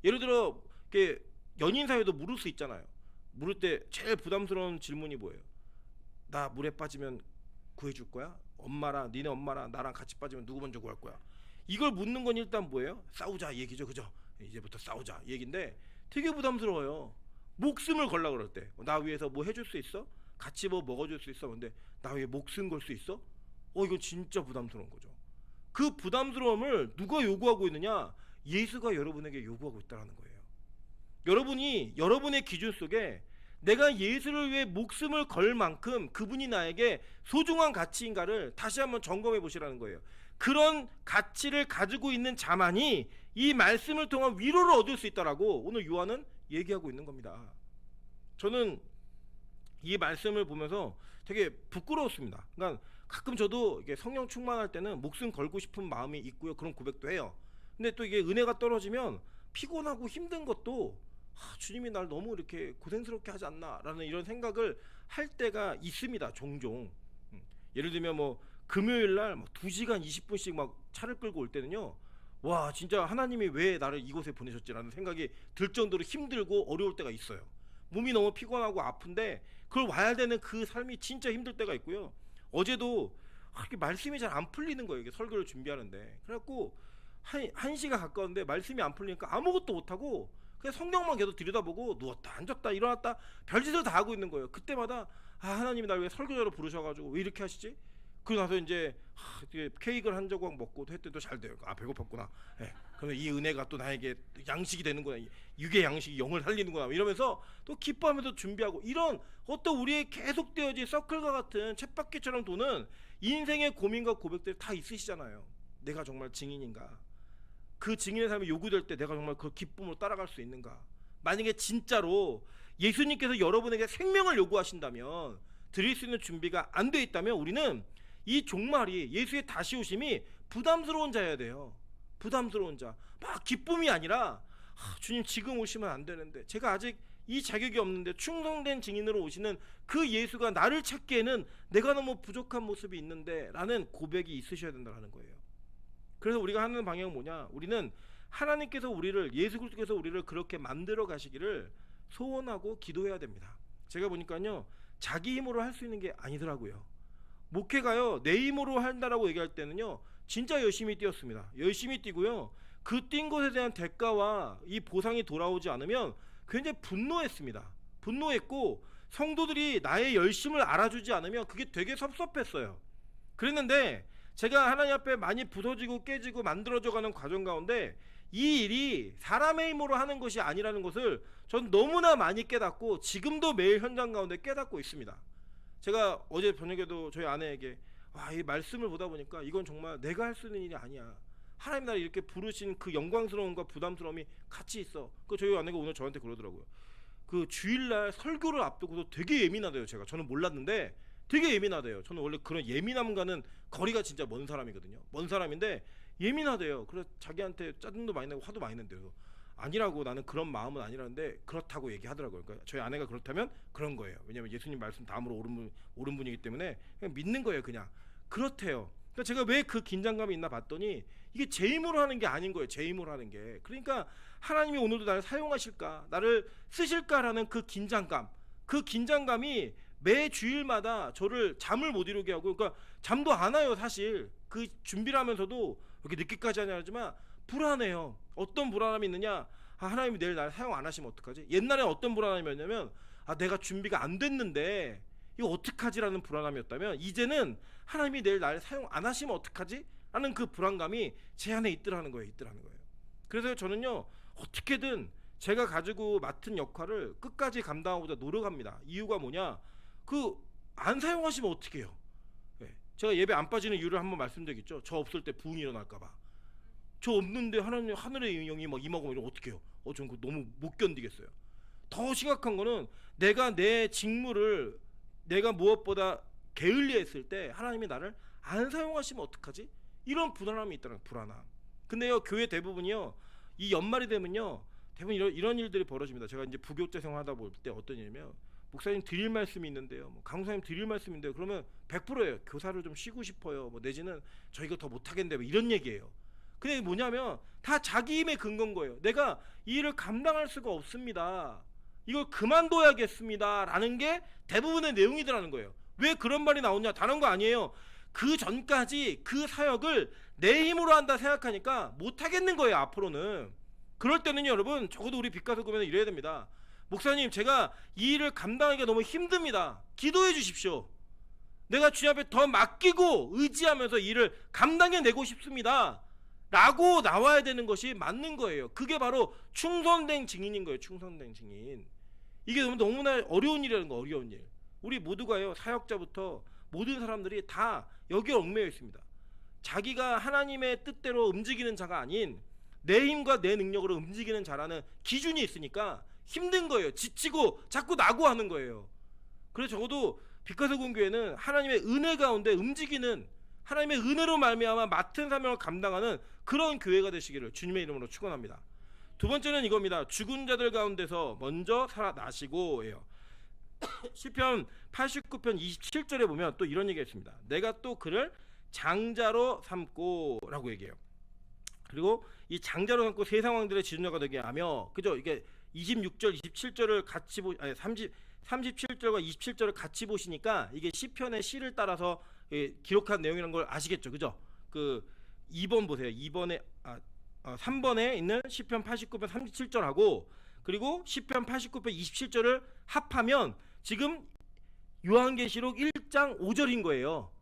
예를 들어 이렇게 연인 사이에도 물을 수 있잖아요. 물을 때 제일 부담스러운 질문이 뭐예요? 나 물에 빠지면 구해줄 거야? 엄마랑 니네 엄마랑 나랑 같이 빠지면 누구 먼저 구할 거야? 이걸 묻는 건 일단 뭐예요? 싸우자 얘기죠, 그죠? 이제부터 싸우자 얘기인데 되게 부담스러워요. 목숨을 걸라 그럴 때 나 위해서 뭐 해줄 수 있어? 같이 뭐 먹어줄 수 있어? 근데 나 위해 목숨 걸 수 있어? 이건 진짜 부담스러운 거죠. 그 부담스러움을 누가 요구하고 있느냐? 예수가 여러분에게 요구하고 있다는 거예요. 여러분이 여러분의 기준 속에 내가 예수를 위해 목숨을 걸 만큼 그분이 나에게 소중한 가치인가를 다시 한번 점검해 보시라는 거예요. 그런 가치를 가지고 있는 자만이 이 말씀을 통한 위로를 얻을 수 있다라고 오늘 요한은 얘기하고 있는 겁니다. 저는 이 말씀을 보면서 되게 부끄러웠습니다. 그러니까 가끔 저도 이게 성령 충만할 때는 목숨 걸고 싶은 마음이 있고요. 그런 고백도 해요. 근데 또 이게 은혜가 떨어지면 피곤하고 힘든 것도 주님이 날 너무 이렇게 고생스럽게 하지 않나라는 이런 생각을 할 때가 있습니다. 종종. 예를 들면 뭐 금요일 날 막 2시간 20분씩 막 차를 끌고 올 때는요. 와 진짜 하나님이 왜 나를 이곳에 보내셨지라는 생각이 들 정도로 힘들고 어려울 때가 있어요. 몸이 너무 피곤하고 아픈데 그걸 와야 되는 그 삶이 진짜 힘들 때가 있고요. 어제도 이렇게 말씀이 잘 안 풀리는 거예요. 이게 설교를 준비하는데. 그래갖고 한 시가 가까운데 말씀이 안 풀리니까 아무것도 못하고 그냥 성경만 계속 들여다보고 누웠다 앉았다 일어났다 별짓을 다 하고 있는 거예요. 그때마다 하나님이 날 왜 설교자로 부르셔가지고 왜 이렇게 하시지? 그러고 나서 이제 케이크를 한 조각 먹고 했더니 또 잘 돼요. 배고팠구나. 네. 그러면 이 은혜가 또 나에게 양식이 되는구나. 육의 양식이 영을 살리는구나. 이러면서 또 기뻐하면서 준비하고 이런 어떤 우리의 계속되어진 서클과 같은 쳇바퀴처럼 도는 인생의 고민과 고백들이 다 있으시잖아요. 내가 정말 증인인가? 그 증인의 삶이 요구될 때 내가 정말 그 기쁨으로 따라갈 수 있는가? 만약에 진짜로 예수님께서 여러분에게 생명을 요구하신다면 드릴 수 있는 준비가 안 돼 있다면 우리는 이 종말이 예수의 다시 오심이 부담스러운 자여야 돼요. 부담스러운 자. 막 기쁨이 아니라 주님 지금 오시면 안 되는데 제가 아직 이 자격이 없는데 충성된 증인으로 오시는 그 예수가 나를 찾기에는 내가 너무 부족한 모습이 있는데 라는 고백이 있으셔야 된다는 거예요. 그래서 우리가 하는 방향은 뭐냐? 우리는 하나님께서 우리를 예수 그리스도께서 우리를 그렇게 만들어 가시기를 소원하고 기도해야 됩니다. 제가 보니까요. 자기 힘으로 할 수 있는 게 아니더라고요. 목회가요. 내 힘으로 한다라고 얘기할 때는요. 진짜 열심히 뛰었습니다. 열심히 뛰고요. 그 뛴 것에 대한 대가와 이 보상이 돌아오지 않으면 굉장히 분노했습니다. 분노했고 성도들이 나의 열심을 알아주지 않으면 그게 되게 섭섭했어요. 그랬는데 제가 하나님 앞에 많이 부서지고 깨지고 만들어져가는 과정 가운데 이 일이 사람의 힘으로 하는 것이 아니라는 것을 전 너무나 많이 깨닫고 지금도 매일 현장 가운데 깨닫고 있습니다. 제가 어제 저녁에도 저희 아내에게 이 말씀을 보다 보니까 이건 정말 내가 할 수 있는 일이 아니야. 하나님 나를 이렇게 부르신 그 영광스러움과 부담스러움이 같이 있어. 그 저희 아내가 오늘 저한테 그러더라고요. 그 주일날 설교를 앞두고서 되게 예민하대요. 저는 몰랐는데 되게 예민하대요. 저는 원래 그런 예민함과는 거리가 진짜 먼 사람이거든요. 먼 사람인데 예민하대요. 그래서 자기한테 짜증도 많이 나고 화도 많이 낸대요. 아니라고 나는 그런 마음은 아니라는데 그렇다고 얘기하더라고요. 그러니까 저희 아내가 그렇다면 그런 거예요. 왜냐면 예수님 말씀 다음으로 옳은 분이기 때문에 그냥 믿는 거예요. 그냥 그렇대요. 그러니까 제가 왜 그 긴장감이 있나 봤더니 이게 제 힘으로 하는 게 아닌 거예요. 제 힘으로 하는 게. 그러니까 하나님이 오늘도 나를 사용하실까, 나를 쓰실까라는 그 긴장감이 매 주일마다 저를 잠을 못 이루게 하고, 그러니까 잠도 안 와요. 사실 그 준비를 하면서도 이렇게 늦게까지 하지만 불안해요. 어떤 불안함이 있느냐? 하나님이 내일 나를 사용 안 하시면 어떡하지? 옛날에 어떤 불안함이었냐면 내가 준비가 안 됐는데 이거 어떡하지라는 불안함이었다면 이제는 하나님이 내일 나를 사용 안 하시면 어떡하지? 라는 그 불안감이 제 안에 있더라는 거예요. 그래서 저는요 어떻게든 제가 가지고 맡은 역할을 끝까지 감당하고자 노력합니다. 이유가 뭐냐? 안 사용하시면 어떡해요? 제가 예배 안 빠지는 이유를 한번 말씀드리겠죠. 저 없을 때 부흥이 일어날까봐. 저 없는데 하나님 하늘의 영이 막 임하고 이러면 어떡해요? 저는 그거 너무 못 견디겠어요. 더 심각한 거는 내가 내 직무를 내가 무엇보다 게을리했을 때 하나님이 나를 안 사용하시면 어떡하지? 이런 불안함이 있다는 불안함. 근데요 교회 대부분이요 이 연말이 되면요 대부분 이런 일들이 벌어집니다. 제가 이제 부교육자 생활하다 볼 때 어떤 일이냐면 목사님 드릴 말씀이 있는데요, 뭐 강사님 드릴 말씀이 있는데요, 그러면 100%예요. 교사를 좀 쉬고 싶어요, 뭐 내지는 저희가 더 못하겠는데, 뭐 이런 얘기예요. 근데 뭐냐면 다 자기 힘에 근거인 거예요. 내가 이 일을 감당할 수가 없습니다, 이걸 그만둬야겠습니다 라는 게 대부분의 내용이더라는 거예요. 왜 그런 말이 나오냐? 다른 거 아니에요. 그 전까지 그 사역을 내 힘으로 한다 생각하니까 못하겠는 거예요, 앞으로는. 그럴 때는요, 여러분, 적어도 우리 빛가서 보면 이래야 됩니다. 목사님, 제가 이 일을 감당하기가 너무 힘듭니다, 기도해 주십시오. 내가 주님 앞에 더 맡기고 의지하면서 이 일을 감당해내고 싶습니다 라고 나와야 되는 것이 맞는 거예요. 그게 바로 충성된 증인인 거예요. 충성된 증인. 이게 너무나 어려운 일이라는 거. 어려운 일. 우리 모두가요, 사역자부터 모든 사람들이 다 여기에 얽매여 있습니다. 자기가 하나님의 뜻대로 움직이는 자가 아닌 내 힘과 내 능력으로 움직이는 자라는 기준이 있으니까 힘든 거예요. 지치고 자꾸 낙오하는 거예요. 그래서 적어도 빛가서 공교회는 하나님의 은혜 가운데 움직이는, 하나님의 은혜로 말미암아 맡은 사명을 감당하는 그런 교회가 되시기를 주님의 이름으로 축원합니다. 두 번째는 이겁니다. 죽은 자들 가운데서 먼저 살아나시고예요. 시편 89편 27절에 보면 또 이런 얘기가 있습니다. 내가 또 그를 장자로 삼고 라고 얘기해요. 그리고 이 장자로 삼고 세상 왕들의 지존자가 되게 하며, 그죠? 이게 26절 27절을 같이 37절과 27절을 같이 보시니까 이게 시편의 시를 따라서 기록한 내용이라는 걸 아시겠죠, 그죠? 그 2번 보세요. 3번에 있는 시편 89편 37절하고 그리고 시편 89편 27절을 합하면 지금 요한계시록 1장 5절인 거예요.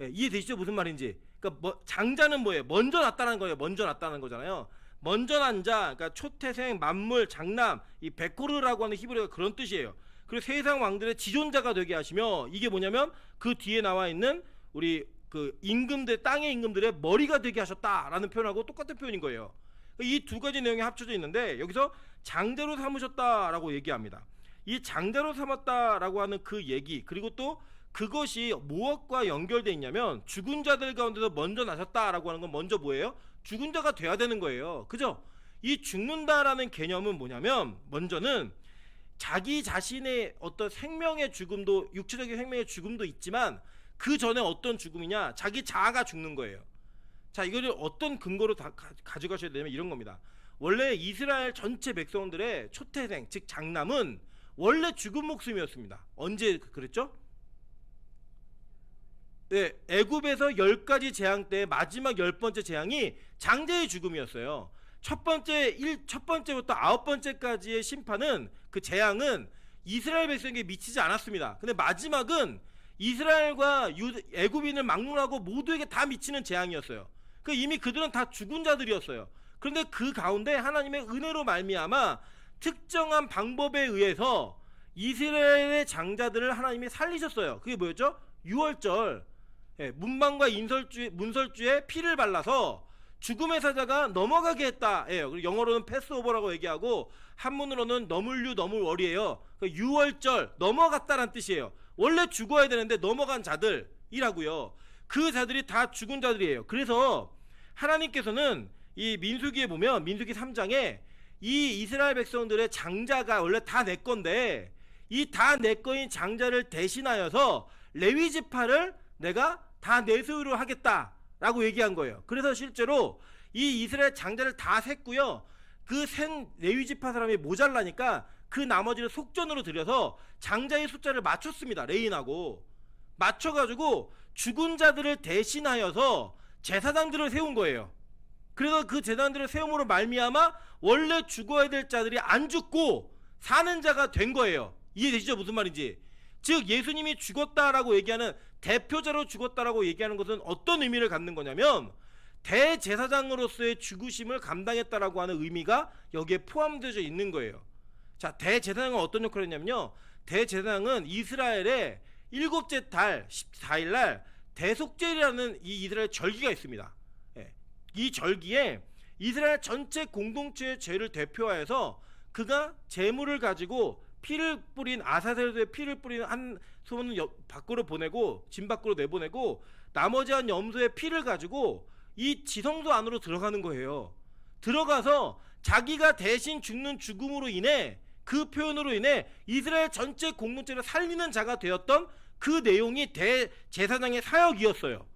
이해되시죠? 무슨 말인지. 그러니까 장자는 뭐예요? 먼저 났다는 거예요. 먼저 났다는 거잖아요. 먼저 난 자, 그러니까 초태생, 만물, 장남, 이 베코르라고 하는 히브리어가 그런 뜻이에요. 그리고 세상 왕들의 지존자가 되게 하시며, 이게 뭐냐면 그 뒤에 나와 있는 우리 그 임금들, 땅의 임금들의 머리가 되게 하셨다라는 표현하고 똑같은 표현인 거예요. 이 두 가지 내용이 합쳐져 있는데 여기서 장자로 삼으셨다라고 얘기합니다. 이 장자로 삼았다라고 하는 그 얘기, 그리고 또 그것이 무엇과 연결되어 있냐면 죽은 자들 가운데서 먼저 나셨다라고 하는 건 먼저 뭐예요? 죽은 자가 돼야 되는 거예요. 그죠? 이 죽는다라는 개념은 뭐냐면 먼저는 자기 자신의 어떤 생명의 죽음도, 육체적인 생명의 죽음도 있지만 그 전에 어떤 죽음이냐? 자기 자아가 죽는 거예요. 자, 이거를 어떤 근거로 가져가셔야 되냐면 이런 겁니다. 원래 이스라엘 전체 백성들의 초태생, 즉 장남은 원래 죽은 목숨이었습니다. 언제 그랬죠? 네, 애굽에서 10가지 재앙 때 마지막 10번째 재앙이 장자의 죽음이었어요. 첫 번째부터 9번째까지의 심판은, 그 재앙은 이스라엘 백성에게 미치지 않았습니다. 근데 마지막은 이스라엘과 애굽인을 막론하고 모두에게 다 미치는 재앙이었어요. 그 이미 그들은 다 죽은 자들이었어요. 그런데 그 가운데 하나님의 은혜로 말미암아 특정한 방법에 의해서 이스라엘의 장자들을 하나님이 살리셨어요. 그게 뭐였죠? 유월절, 문방과 문설주에 피를 발라서 죽음의 사자가 넘어가게 했다. 그리고 영어로는 패스오버라고 얘기하고 한문으로는 너물월이에요. 유월절, 넘어갔다란 뜻이에요. 원래 죽어야 되는데 넘어간 자들이라고요. 그 자들이 다 죽은 자들이에요. 그래서 하나님께서는 이 민수기에 보면, 민수기 3장에 이 이스라엘 백성들의 장자가 원래 다 내 건데 이 다 내 거인 장자를 대신하여서 레위 지파를 내가 다 내세우려 하겠다라고 얘기한 거예요. 그래서 실제로 이 이스라엘 장자를 다 샜고요. 그 센 레위 지파 사람이 모자라니까 그 나머지를 속전으로 들여서 장자의 숫자를 맞췄습니다. 레인하고 맞춰가지고 죽은 자들을 대신하여서 제사장들을 세운 거예요. 그래서 그 제사장들을 세움으로 말미암아 원래 죽어야 될 자들이 안 죽고 사는 자가 된 거예요. 이해되시죠? 무슨 말인지. 즉 예수님이 죽었다라고 얘기하는, 대표자로 죽었다라고 얘기하는 것은 어떤 의미를 갖는 거냐면 대제사장으로서의 죽으심을 감당했다라고 하는 의미가 여기에 포함되어 있는 거예요. 자, 대제사장은 어떤 역할을 했냐면요, 대제사장은 이스라엘의 7째 달 14일 날 대속죄라는 이 이스라엘 절기가 있습니다. 이 절기에 이스라엘 전체 공동체의 죄를 대표하여서 그가 제물을 가지고 피를 뿌린, 아사셀도에 피를 뿌린 한 소문은 밖으로 보내고, 진 밖으로 내보내고, 나머지 한 염소의 피를 가지고 이 지성소 안으로 들어가는 거예요. 들어가서 자기가 대신 죽는 죽음으로 인해 그 표현으로 인해 이스라엘 전체 공동체를 살리는 자가 되었던 그 내용이 대제사장의 사역이었어요.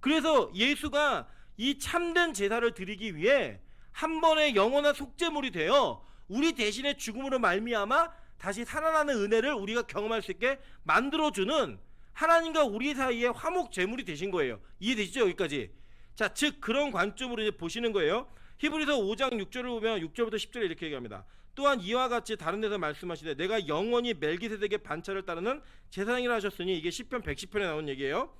그래서 예수가 이 참된 제사를 드리기 위해 한 번의 영원한 속죄물이 되어 우리 대신에 죽음으로 말미암아 다시 살아나는 은혜를 우리가 경험할 수 있게 만들어주는 하나님과 우리 사이의 화목 제물이 되신 거예요. 이해되시죠? 여기까지. 자, 즉 그런 관점으로 이제 보시는 거예요. 히브리서 5장 6절을 보면 6절부터 10절에 이렇게 얘기합니다. 또한 이와 같이 다른 데서 말씀하시되 내가 영원히 멜기세덱의 반차를 따르는 제사장이라 하셨으니, 이게 시편 110편에 나온 얘기예요.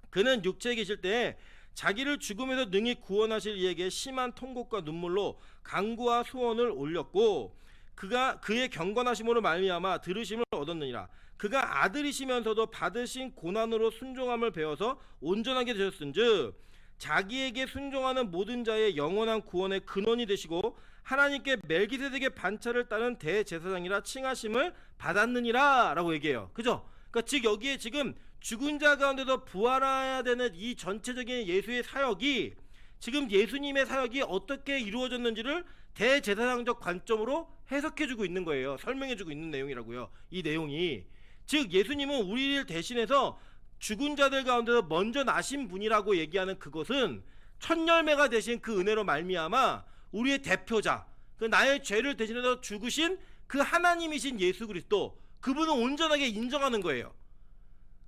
그는 육체에 계실 때에 자기를 죽음에서 능히 구원하실 이에게 심한 통곡과 눈물로 간구와 소원을 올렸고 그가 그의 경건하심으로 말미암아 들으심을 얻었느니라. 그가 아들이시면서도 받으신 고난으로 순종함을 배워서 온전하게 되셨은즉 자기에게 순종하는 모든 자의 영원한 구원의 근원이 되시고 하나님께 멜기세덱의 반차를 따른 대제사장이라 칭하심을 받았느니라 라고 얘기해요. 그죠? 그러니까 즉 여기에 지금 죽은 자 가운데서 부활해야 되는 이 전체적인 예수의 사역이, 지금 예수님의 사역이 어떻게 이루어졌는지를 대제사장적 관점으로 해석해주고 있는 거예요. 설명해주고 있는 내용이라고요. 이 내용이 즉 예수님은 우리를 대신해서 죽은 자들 가운데서 먼저 나신 분이라고 얘기하는 그것은 첫 열매가 되신 그 은혜로 말미암아 우리의 대표자, 그 나의 죄를 대신해서 죽으신 그 하나님이신 예수 그리스도, 그분을 온전하게 인정하는 거예요.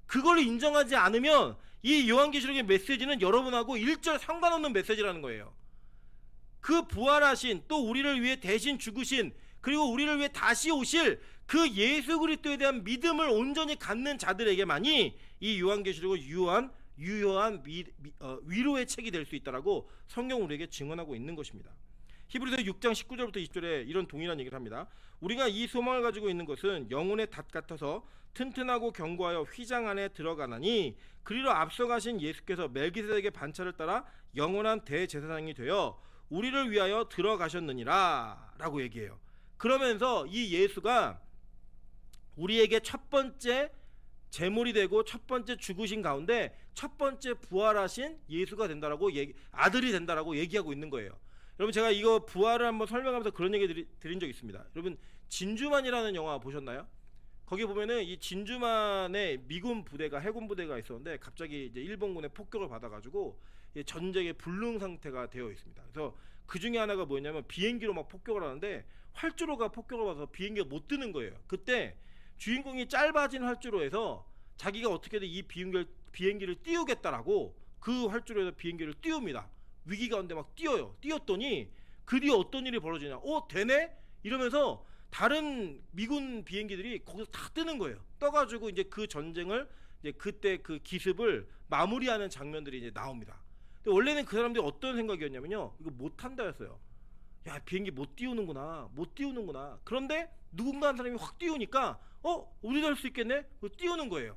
그걸 인정하지 않으면 이 요한계시록의 메시지는 여러분하고 일절 상관없는 메시지라는 거예요. 그 부활하신, 또 우리를 위해 대신 죽으신, 그리고 우리를 위해 다시 오실 그 예수 그리스도에 대한 믿음을 온전히 갖는 자들에게만이 이 요한계시록은 유효한 위로의 책이 될 수 있다라고 성경 우리에게 증언하고 있는 것입니다. 히브리서 6장 19절부터 20절에 이런 동일한 얘기를 합니다. 우리가 이 소망을 가지고 있는 것은 영혼의 닷 같아서 튼튼하고 견고하여 휘장 안에 들어가나니 그리로 앞서가신 예수께서 멜기세덱의 반차를 따라 영원한 대제사장이 되어 우리를 위하여 들어가셨느니라 라고 얘기해요. 그러면서 이 예수가 우리에게 첫 번째 제물이 되고 첫 번째 죽으신 가운데 첫 번째 부활하신 예수가 된다라고 아들이 된다라고 얘기하고 있는 거예요. 여러분, 제가 이거 부활을 한번 설명하면서 그런 얘기 드린 적 있습니다. 여러분, 진주만이라는 영화 보셨나요? 거기 보면은 이 진주만의 미군 부대가, 해군 부대가 있었는데 갑자기 이제 일본군의 폭격을 받아가지고 전쟁의 불능 상태가 되어 있습니다. 그래서 그 중에 하나가 뭐였냐면 비행기로 막 폭격을 하는데 활주로가 폭격을 받아서 비행기가 못 뜨는 거예요. 그때 주인공이 짧아진 활주로에서 자기가 어떻게든 이 비행기를 띄우겠다라고 그 활주로에서 비행기를 띄웁니다. 위기 가운데 막 띄웠더니 그 뒤에 어떤 일이 벌어지냐, 되네? 이러면서 다른 미군 비행기들이 거기서 다 뜨는 거예요. 떠가지고 이제 그 전쟁을, 이제 그때 그 기습을 마무리하는 장면들이 이제 나옵니다. 근데 원래는 그 사람들이 어떤 생각이었냐면요, 이거 못한다였어요. 야, 비행기 못 띄우는구나. 그런데 누군가 한 사람이 확 띄우니까 우리도 할 수 있겠네? 띄우는 거예요.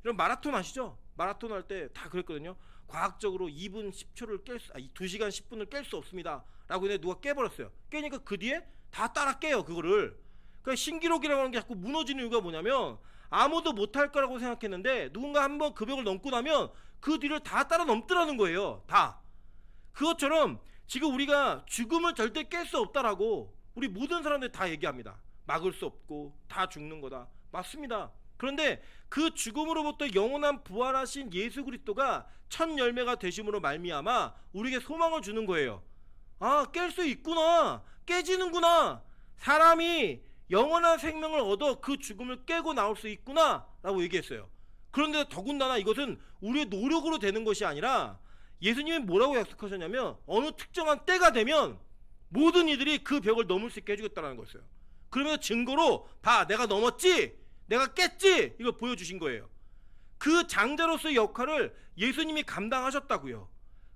이런 마라톤 아시죠? 마라톤 할 때 다 그랬거든요. 과학적으로 2분 10초를 2시간 10분을 깰 수 없습니다 라고 했는데 누가 깨버렸어요. 깨니까 그 뒤에 다 따라 깨요, 그거를. 그러니까 신기록이라고 하는 게 자꾸 무너지는 이유가 뭐냐면 아무도 못할 거라고 생각했는데 누군가 한번 그 벽을 넘고 나면 그 뒤를 다 따라 넘더라는 거예요. 다. 그것처럼 지금 우리가 죽음을 절대 깰 수 없다라고 우리 모든 사람들이 다 얘기합니다. 막을 수 없고 다 죽는 거다. 맞습니다. 그런데 그 죽음으로부터 영원한 부활하신 예수 그리스도가 첫 열매가 되심으로 말미암아 우리에게 소망을 주는 거예요. 아, 깰 수 있구나. 깨지는구나. 사람이 영원한 생명을 얻어 그 죽음을 깨고 나올 수 있구나 라고 얘기했어요. 그런데 더군다나 이것은 우리의 노력으로 되는 것이 아니라 예수님이 뭐라고 약속하셨냐면 어느 특정한 때가 되면 모든 이들이 그 벽을 넘을 수 있게 해주겠다는 거였어요. 그러면서 증거로 봐, 내가 넘었지, 내가 깼지, 이걸 보여주신 거예요. 그 장자로서의 역할을 예수님이 감당하셨다고요.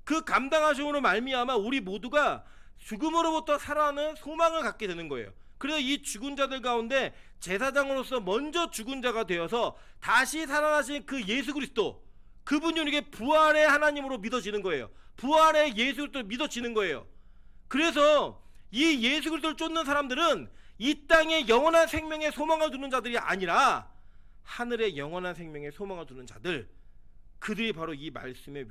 그 감당하심으로 말미암아 우리 모두가 죽음으로부터 살아나는 소망을 갖게 되는 거예요. 그래서 이 죽은 자들 가운데 제사장으로서 먼저 죽은 자가 되어서 다시 살아나신 그 예수 그리스도, 그분이 우리에게 부활의 하나님으로 믿어지는 거예요. 부활의 예수 그리스도를 믿어지는 거예요. 그래서 이 예수 그리스도를 쫓는 사람들은 이 땅에 영원한 생명의 소망을 두는 자들이 아니라 하늘의 영원한 생명의 소망을 두는 자들, 그들이 바로 이 말씀의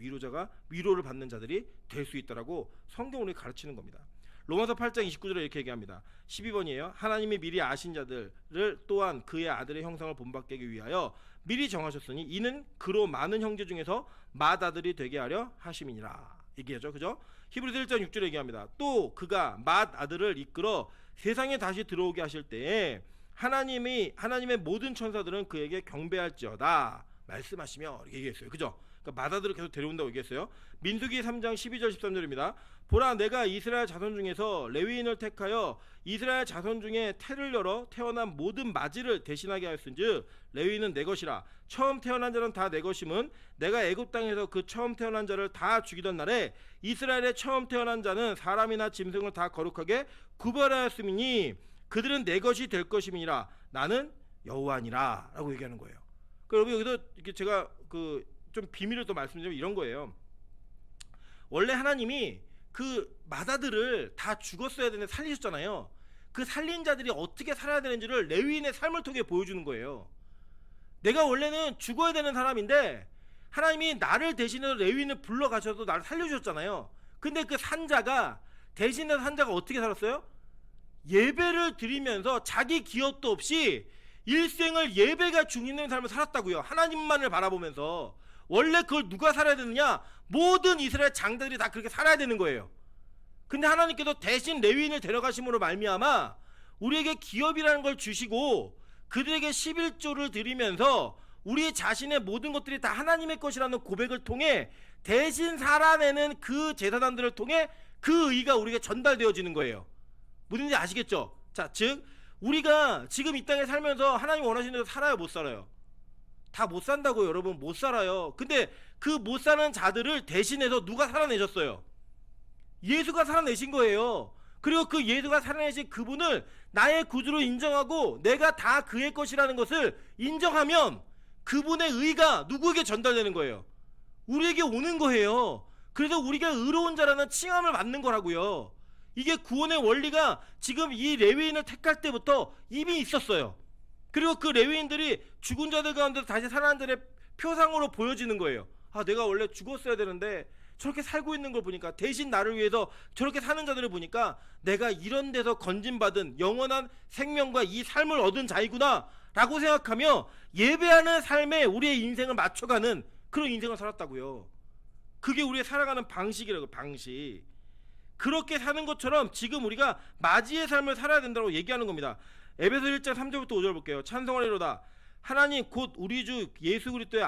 위로를 받는 자들이 될 수 있다라고 성경으로 가르치는 겁니다. 로마서 8장 29절에 이렇게 얘기합니다. 12번이에요. 하나님이 미리 아신 자들을 또한 그의 아들의 형상을 본받게 하기 위하여 미리 정하셨으니 이는 그로 많은 형제 중에서 맏아들이 되게 하려 하심이니라. 얘기하죠. 그죠? 히브리서 1장 6절에 얘기합니다. 또 그가 맏아들을 이끌어 세상에 다시 들어오게 하실 때에 하나님의 모든 천사들은 그에게 경배할지어다 말씀하시며 얘기했어요. 그죠? 그러니까 맏아들을 계속 데려온다고 얘기했어요. 민수기 3장 12절 13절입니다. 보라, 내가 이스라엘 자손 중에서 레위인을 택하여 이스라엘 자손 중에 태를 열어 태어난 모든 맞이를 대신하게 하였은즉 레위인은 내 것이라. 처음 태어난 자는 다 내 것임은 내가 애굽 땅에서 그 처음 태어난 자를 다 죽이던 날에 이스라엘의 처음 태어난 자는 사람이나 짐승을 다 거룩하게 구별하였음이니 그들은 내 것이 될 것임이니라. 나는 여호와니라 라고 얘기하는 거예요. 여러분, 여기서 이렇게 제가 좀 비밀을 또 말씀드리면 이런 거예요. 원래 하나님이 그 맏아들을 다 죽었어야 되는데 살리셨잖아요. 그 살린 자들이 어떻게 살아야 되는지를 레위인의 삶을 통해 보여주는 거예요. 내가 원래는 죽어야 되는 사람인데 하나님이 나를 대신해서 레위인을 불러가셔서 나를 살려주셨잖아요. 근데 그 산자가 대신해서 산자가 어떻게 살았어요? 예배를 드리면서 자기 기업도 없이 일생을 예배가 중있는 삶을 살았다고요. 하나님만을 바라보면서. 원래 그걸 누가 살아야 되느냐? 모든 이스라엘 장자들이 다 그렇게 살아야 되는 거예요. 근데 하나님께서 대신 레위인을 데려가심으로 말미암아 우리에게 기업이라는 걸 주시고 그들에게 11조를 드리면서 우리 자신의 모든 것들이 다 하나님의 것이라는 고백을 통해 대신 살아내는 그 제사단들을 통해 그 의가 우리에게 전달되어지는 거예요. 무슨지 아시겠죠? 자, 즉 우리가 지금 이 땅에 살면서 하나님 원하시는 대로 살아요, 못 살아요? 다 못 산다고요, 여러분. 못 살아요. 근데 그 못 사는 자들을 대신해서 누가 살아내셨어요? 예수가 살아내신 거예요. 그리고 그 예수가 살아내신 그분을 나의 구주로 인정하고 내가 다 그의 것이라는 것을 인정하면 그분의 의가 누구에게 전달되는 거예요? 우리에게 오는 거예요. 그래서 우리가 의로운 자라는 칭함을 받는 거라고요. 이게 구원의 원리가 지금 이 레위인을 택할 때부터 이미 있었어요. 그리고 그 레위인들이 죽은 자들 가운데서 다시 살아난 자들의 표상으로 보여지는 거예요. 아, 내가 원래 죽었어야 되는데 저렇게 살고 있는 걸 보니까, 대신 나를 위해서 저렇게 사는 자들을 보니까 내가 이런 데서 건진받은 영원한 생명과 이 삶을 얻은 자이구나 라고 생각하며 예배하는 삶에 우리의 인생을 맞춰가는 그런 인생을 살았다고요. 그게 우리의 살아가는 방식이라고. 방식. 그렇게 사는 것처럼 지금 우리가 맞이의 삶을 살아야 된다고 얘기하는 겁니다. 에베소 1장 3절부터 5절 볼게요. 찬송하리로다. 하나님 곧 우리 주 예수 그리스도의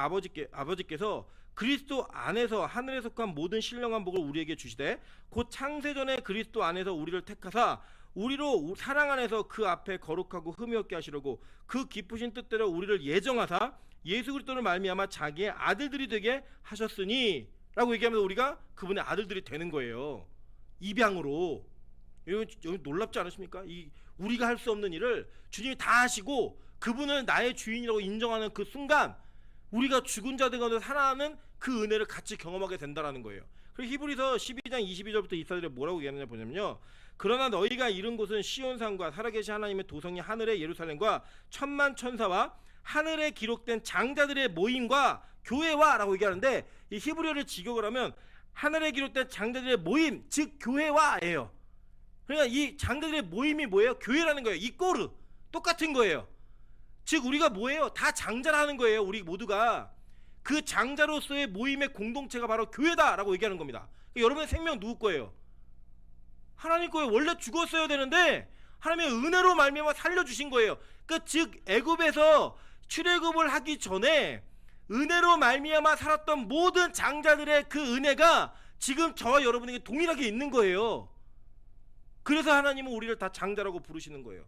아버지께서 그리스도 안에서 하늘에 속한 모든 신령한 복을 우리에게 주시되 곧 창세전에 그리스도 안에서 우리를 택하사 우리로 사랑 안에서 그 앞에 거룩하고 흠이 없게 하시려고 그 기쁘신 뜻대로 우리를 예정하사 예수 그리스도를 말미암아 자기의 아들들이 되게 하셨으니 라고 얘기하면서 우리가 그분의 아들들이 되는 거예요. 입양으로. 여러분 놀랍지 않으십니까? 우리가 할 수 없는 일을 주님이 다 하시고 그분을 나의 주인이라고 인정하는 그 순간 우리가 죽은 자들 가운데 살아나는 그 은혜를 같이 경험하게 된다는 거예요. 그리고 히브리서 12장 22절부터 24절에 뭐라고 얘기하느냐 보냐면요. 그러나 너희가 이른 곳은 시온산과 살아계신 하나님의 도성이 하늘의 예루살렘과 천만 천사와 하늘에 기록된 장자들의 모임과 교회와 라고 얘기하는데, 이 히브리어를 직역을 하면 하늘에 기록된 장자들의 모임, 즉 교회와예요. 그러니까 이 장자들의 모임이 뭐예요? 교회라는 거예요. 이꼬르 똑같은 거예요. 즉 우리가 뭐예요? 다 장자라는 거예요. 우리 모두가 그 장자로서의 모임의 공동체가 바로 교회다라고 얘기하는 겁니다. 여러분의 생명 누구 거예요? 하나님 거예요. 원래 죽었어야 되는데 하나님의 은혜로 말미암아 살려주신 거예요. 그러니까 즉 애굽에서 출애굽을 하기 전에 은혜로 말미암아 살았던 모든 장자들의 그 은혜가 지금 저와 여러분에게 동일하게 있는 거예요. 그래서 하나님은 우리를 다 장자라고 부르시는 거예요.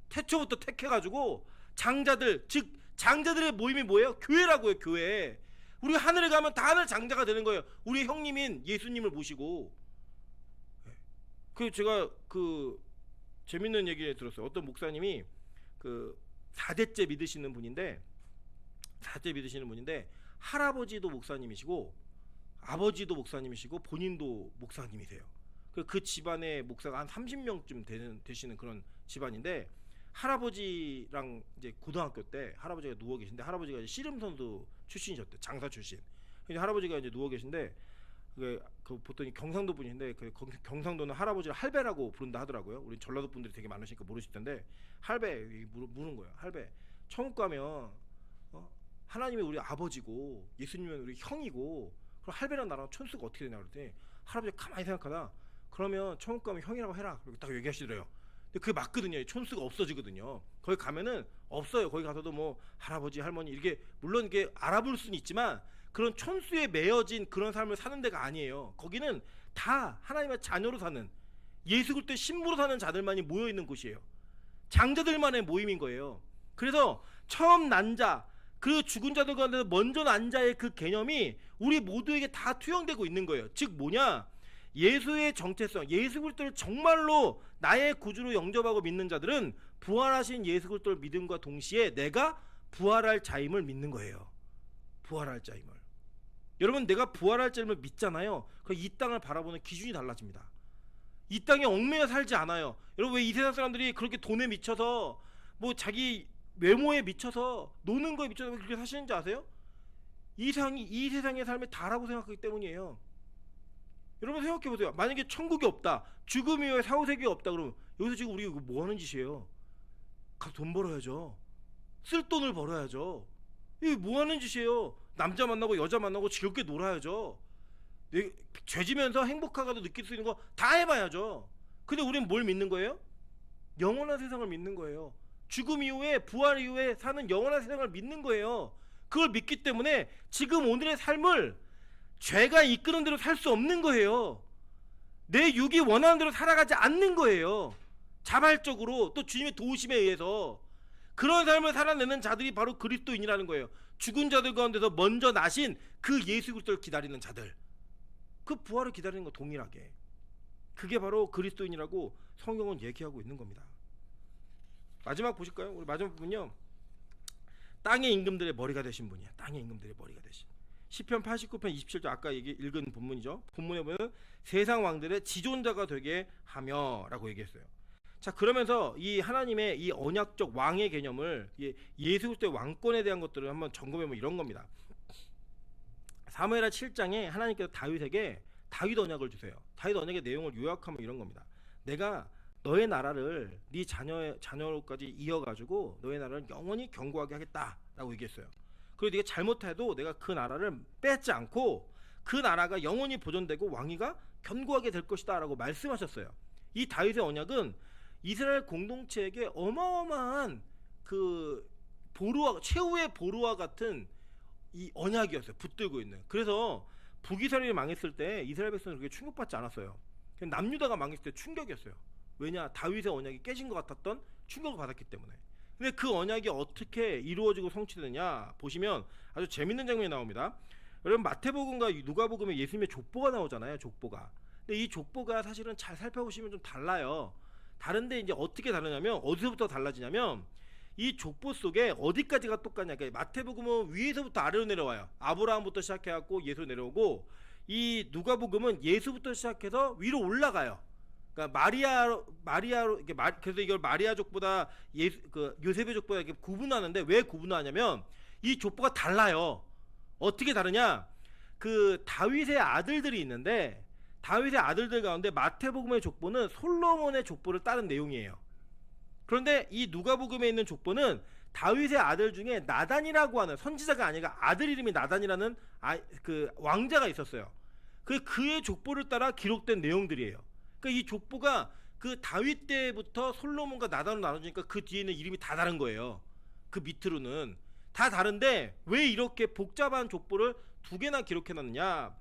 태초부터 택해가지고 장자들, 즉 장자들의 모임이 뭐예요? 교회라고요. 교회. 우리가 하늘에 가면 다 하늘 장자가 되는 거예요. 우리 형님인 예수님을 모시고. 그 제가 재밌는 얘기 들었어요. 어떤 목사님이 4대째 믿으시는 분인데 할아버지도 목사님이시고 아버지도 목사님이시고 본인도 목사님이세요. 그 집안의 목사가 한 30명쯤 되시는 그런 집안인데, 할아버지랑 이제 고등학교 때 할아버지가 누워 계신데, 할아버지가 이제 씨름 선수 출신이셨대. 장사 출신. 근데 할아버지가 이제 누워 계신데 그 보통 경상도 분인데 그 경상도는 할아버지를 할배라고 부른다 하더라고요. 우리 전라도 분들이 되게 많으시니까 모르실 텐데 할배 물은 거예요. 할배. 천국 가면 하나님이 우리 아버지고 예수님은 우리 형이고 그럼 할배랑 나랑 천수가 어떻게 되냐 그랬더니 할아버지가 가만히 생각하다 그러면 천국 가면 형이라고 해라 그렇게 딱 얘기하시더래요. 근데 그게 맞거든요. 천수가 없어지거든요. 거기 가면은 없어요. 거기 가서도 뭐 할아버지 할머니 이렇게 물론 이게 알아볼 수는 있지만 그런 천수에 매여진 그런 삶을 사는 데가 아니에요. 거기는 다 하나님의 자녀로 사는 예수 그리스도의 신부로 사는 자들만이 모여 있는 곳이에요. 장자들만의 모임인 거예요. 그래서 처음 난 자, 그 죽은 자들 가운데서 먼저 난 자의 그 개념이 우리 모두에게 다 투영되고 있는 거예요. 즉 뭐냐? 예수의 정체성, 예수 그리스도를 정말로 나의 구주로 영접하고 믿는 자들은 부활하신 예수 그리스도를 믿음과 동시에 내가 부활할 자임을 믿는 거예요. 부활할 자임을. 여러분 내가 부활할 자임을 믿잖아요. 그럼 이 땅을 바라보는 기준이 달라집니다. 이 땅에 얽매여 살지 않아요. 여러분 왜 이 세상 사람들이 그렇게 돈에 미쳐서 뭐 자기 외모에 미쳐서 노는 거에 미쳐서 그렇게 사시는지 아세요? 이 세상의 삶이 다라고 생각하기 때문이에요. 여러분 생각해 보세요. 만약에 천국이 없다, 죽음 이후에 사후세계가 없다 그러면 여기서 지금 우리 뭐 하는 짓이에요? 가서 돈 벌어야죠. 쓸 돈을 벌어야죠. 이게 뭐 하는 짓이에요? 남자 만나고 여자 만나고 즐겁게 놀아야죠. 죄지면서 행복하가도 느낄 수 있는 거 다 해봐야죠. 근데 우리는 뭘 믿는 거예요? 영원한 세상을 믿는 거예요. 죽음 이후에 부활 이후에 사는 영원한 세상을 믿는 거예요. 그걸 믿기 때문에 지금 오늘의 삶을 죄가 이끄는 대로 살 수 없는 거예요. 내 육이 원하는 대로 살아가지 않는 거예요. 자발적으로 또 주님의 도우심에 의해서 그런 삶을 살아내는 자들이 바로 그리스도인이라는 거예요. 죽은 자들 가운데서 먼저 나신 그 예수 그리스도를 기다리는 자들, 그 부활을 기다리는 거 동일하게 그게 바로 그리스도인이라고 성경은 얘기하고 있는 겁니다. 마지막 보실까요? 우리 마지막 부분요. 땅의 임금들의 머리가 되신 분이야. 땅의 임금들의 머리가 되신. 시편 89편 27절 아까 읽은 본문이죠. 본문에 보면 세상 왕들의 지존자가 되게 하며라고 얘기했어요. 자 그러면서 이 하나님의 이 언약적 왕의 개념을 예수 그리스도의 왕권에 대한 것들을 한번 점검해보면 이런 겁니다. 사무엘하 7장에 하나님께서 다윗에게 다윗 언약을 주세요. 다윗 언약의 내용을 요약하면 이런 겁니다. 내가 너의 나라를 네 자녀로까지 이어가지고 너의 나라를 영원히 견고하게 하겠다라고 얘기했어요. 그리고 네가 잘못해도 내가 그 나라를 뺏지 않고 그 나라가 영원히 보존되고 왕위가 견고하게 될 것이다 라고 말씀하셨어요. 이 다윗의 언약은 이스라엘 공동체에게 어마어마한 그 최후의 보루와 같은 이 언약이었어요. 붙들고 있는. 그래서 북이스라엘이 망했을 때 이스라엘 백성은 그렇게 충격받지 않았어요. 남유다가 망했을 때 충격이었어요. 왜냐? 다윗의 언약이 깨진 것 같았던 충격을 받았기 때문에. 근데 그 언약이 어떻게 이루어지고 성취되느냐 보시면 아주 재밌는 장면이 나옵니다. 여러분 마태복음과 누가복음에 예수님의 족보가 나오잖아요. 족보가. 근데 이 족보가 사실은 잘 살펴보시면 좀 달라요. 다른데 이제 어떻게 다르냐면 어디서부터 달라지냐면 이 족보 속에 어디까지가 똑같냐. 그러니까 마태복음은 위에서부터 아래로 내려와요. 아브라함부터 시작해갖고 예수 내려오고 이 누가복음은 예수부터 시작해서 위로 올라가요. 그러니까 마리아로 그래서 이걸 마리아 족보다 요셉의 족보다 이렇게 구분하는데 왜 구분하냐면 이 족보가 달라요. 어떻게 다르냐? 그 다윗의 아들들이 있는데 다윗의 아들들 가운데 마태복음의 족보는 솔로몬의 족보를 따른 내용이에요. 그런데 이 누가복음에 있는 족보는 다윗의 아들 중에 나단이라고 하는 선지자가 아니라 아들 이름이 나단이라는 그 왕자가 있었어요. 그의 족보를 따라 기록된 내용들이에요. 그러니까 이 족보가 그 다윗 때부터 솔로몬과 나단으로 나눠지니까 그 뒤에는 이름이 다 다른 거예요. 그 밑으로는 다 다른데 왜 이렇게 복잡한 족보를 두 개나 기록해놨느냐?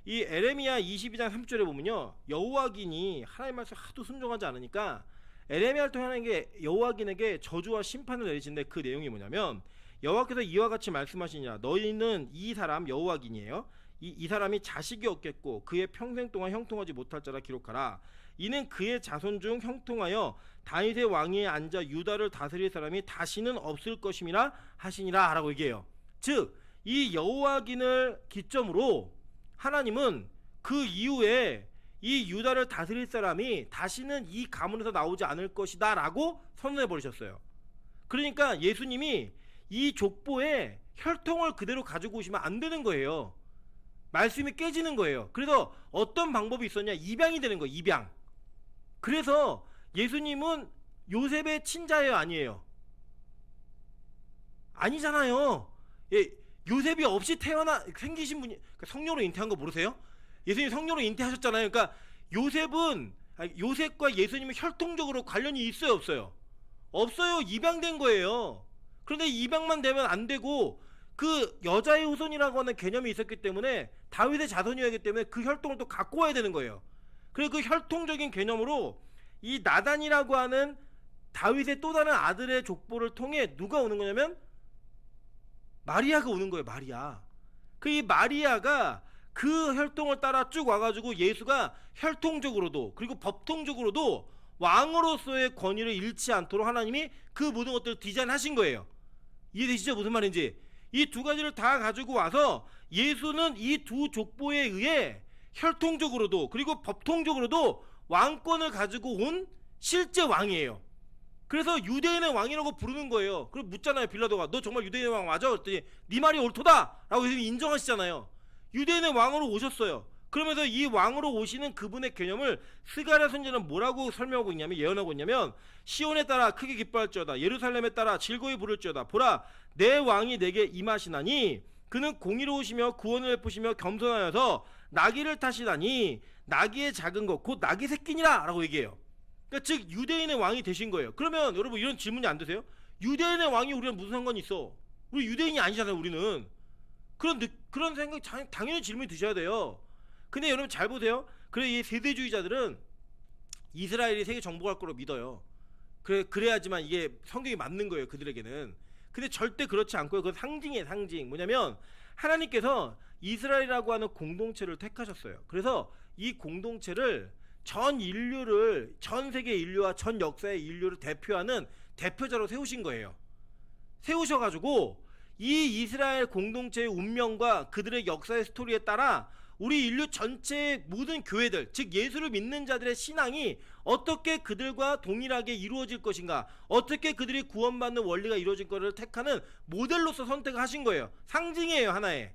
이 에레미야 22장 3절에 보면요, 여호와긴이 하나님 말씀 하도 순종하지 않으니까 에레미야를 통해 하나님께 여호와긴에게 저주와 심판을 내리시는데 그 내용이 뭐냐면 여호와께서 이와 같이 말씀하시냐 너희는 이 사람 여호와긴이에요. 이 사람이 자식이 없겠고 그의 평생 동안 형통하지 못할 자라 기록하라. 이는 그의 자손 중 형통하여 다윗의 왕위에 앉아 유다를 다스릴 사람이 다시는 없을 것임이라 하시니라 라고 얘기해요. 즉 이 여호와긴을 기점으로 하나님은 그 이후에 이 유다를 다스릴 사람이 다시는 이 가문에서 나오지 않을 것이다 라고 선언해 버리셨어요. 그러니까 예수님이 이 족보에 혈통을 그대로 가지고 오시면 안 되는 거예요. 말씀이 깨지는 거예요. 그래서 어떤 방법이 있었냐? 입양이 되는 거예요. 입양. 그래서 예수님은 요셉의 친자예요, 아니에요? 아니잖아요. 예, 요셉이 없이 생기신 분이, 그러니까 성녀로 잉태한 거 모르세요? 예수님 성녀로 잉태하셨잖아요. 그러니까 요셉과 예수님은 혈통적으로 관련이 있어요, 없어요? 없어요. 입양된 거예요. 그런데 입양만 되면 안 되고 그 여자의 후손이라고 하는 개념이 있었기 때문에 다윗의 자손이었기 때문에 그 혈통을 또 갖고 와야 되는 거예요. 그래서 그 혈통적인 개념으로 이 나단이라고 하는 다윗의 또 다른 아들의 족보를 통해 누가 오는 거냐면 마리아가 오는 거예요. 마리아. 그 이 마리아가 그 혈통을 따라 쭉 와가지고 예수가 혈통적으로도 그리고 법통적으로도 왕으로서의 권위를 잃지 않도록 하나님이 그 모든 것들을 디자인하신 거예요. 이해되시죠? 무슨 말인지. 이 두 가지를 다 가지고 와서 예수는 이 두 족보에 의해 혈통적으로도 그리고 법통적으로도 왕권을 가지고 온 실제 왕이에요. 그래서 유대인의 왕이라고 부르는 거예요. 그리고 묻잖아요. 빌라도가 너 정말 유대인의 왕 맞아? 그랬더니 네 말이 옳도다 라고 인정하시잖아요. 유대인의 왕으로 오셨어요. 그러면서 이 왕으로 오시는 그분의 개념을 스가랴 선지자는 뭐라고 설명하고 있냐면, 예언하고 있냐면, 시온에 따라 크게 기뻐할지어다, 예루살렘에 따라 즐거이 부를지어다. 보라, 내 왕이 내게 임하시나니 그는 공의로우시며 구원을 베푸시며 겸손하여서 나귀를 타시다니 나귀의 작은 것 곧 나귀 새끼니라 라고 얘기해요. 그러니까 즉 유대인의 왕이 되신 거예요. 그러면 여러분 이런 질문이 안 드세요? 유대인의 왕이 우리랑 무슨 상관이 있어? 우리 유대인이 아니잖아요. 우리는 그런 생각 당연히 질문이 드셔야 돼요. 근데 여러분 잘 보세요. 그래 이 세대주의자들은 이스라엘이 세계 정복할 거로 믿어요. 그래야지만 이게 성경이 맞는 거예요. 그들에게는. 근데 절대 그렇지 않고요. 그건 상징이에요. 상징. 뭐냐면 하나님께서 이스라엘이라고 하는 공동체를 택하셨어요. 그래서 이 공동체를 전 인류를, 전 세계 인류와 전 역사의 인류를 대표하는 대표자로 세우신 거예요. 세우셔가지고 이 이스라엘 공동체의 운명과 그들의 역사의 스토리에 따라 우리 인류 전체의 모든 교회들, 즉 예수를 믿는 자들의 신앙이 어떻게 그들과 동일하게 이루어질 것인가, 어떻게 그들이 구원받는 원리가 이루어질 것을 택하는 모델로서 선택하신 거예요. 상징이에요, 하나의.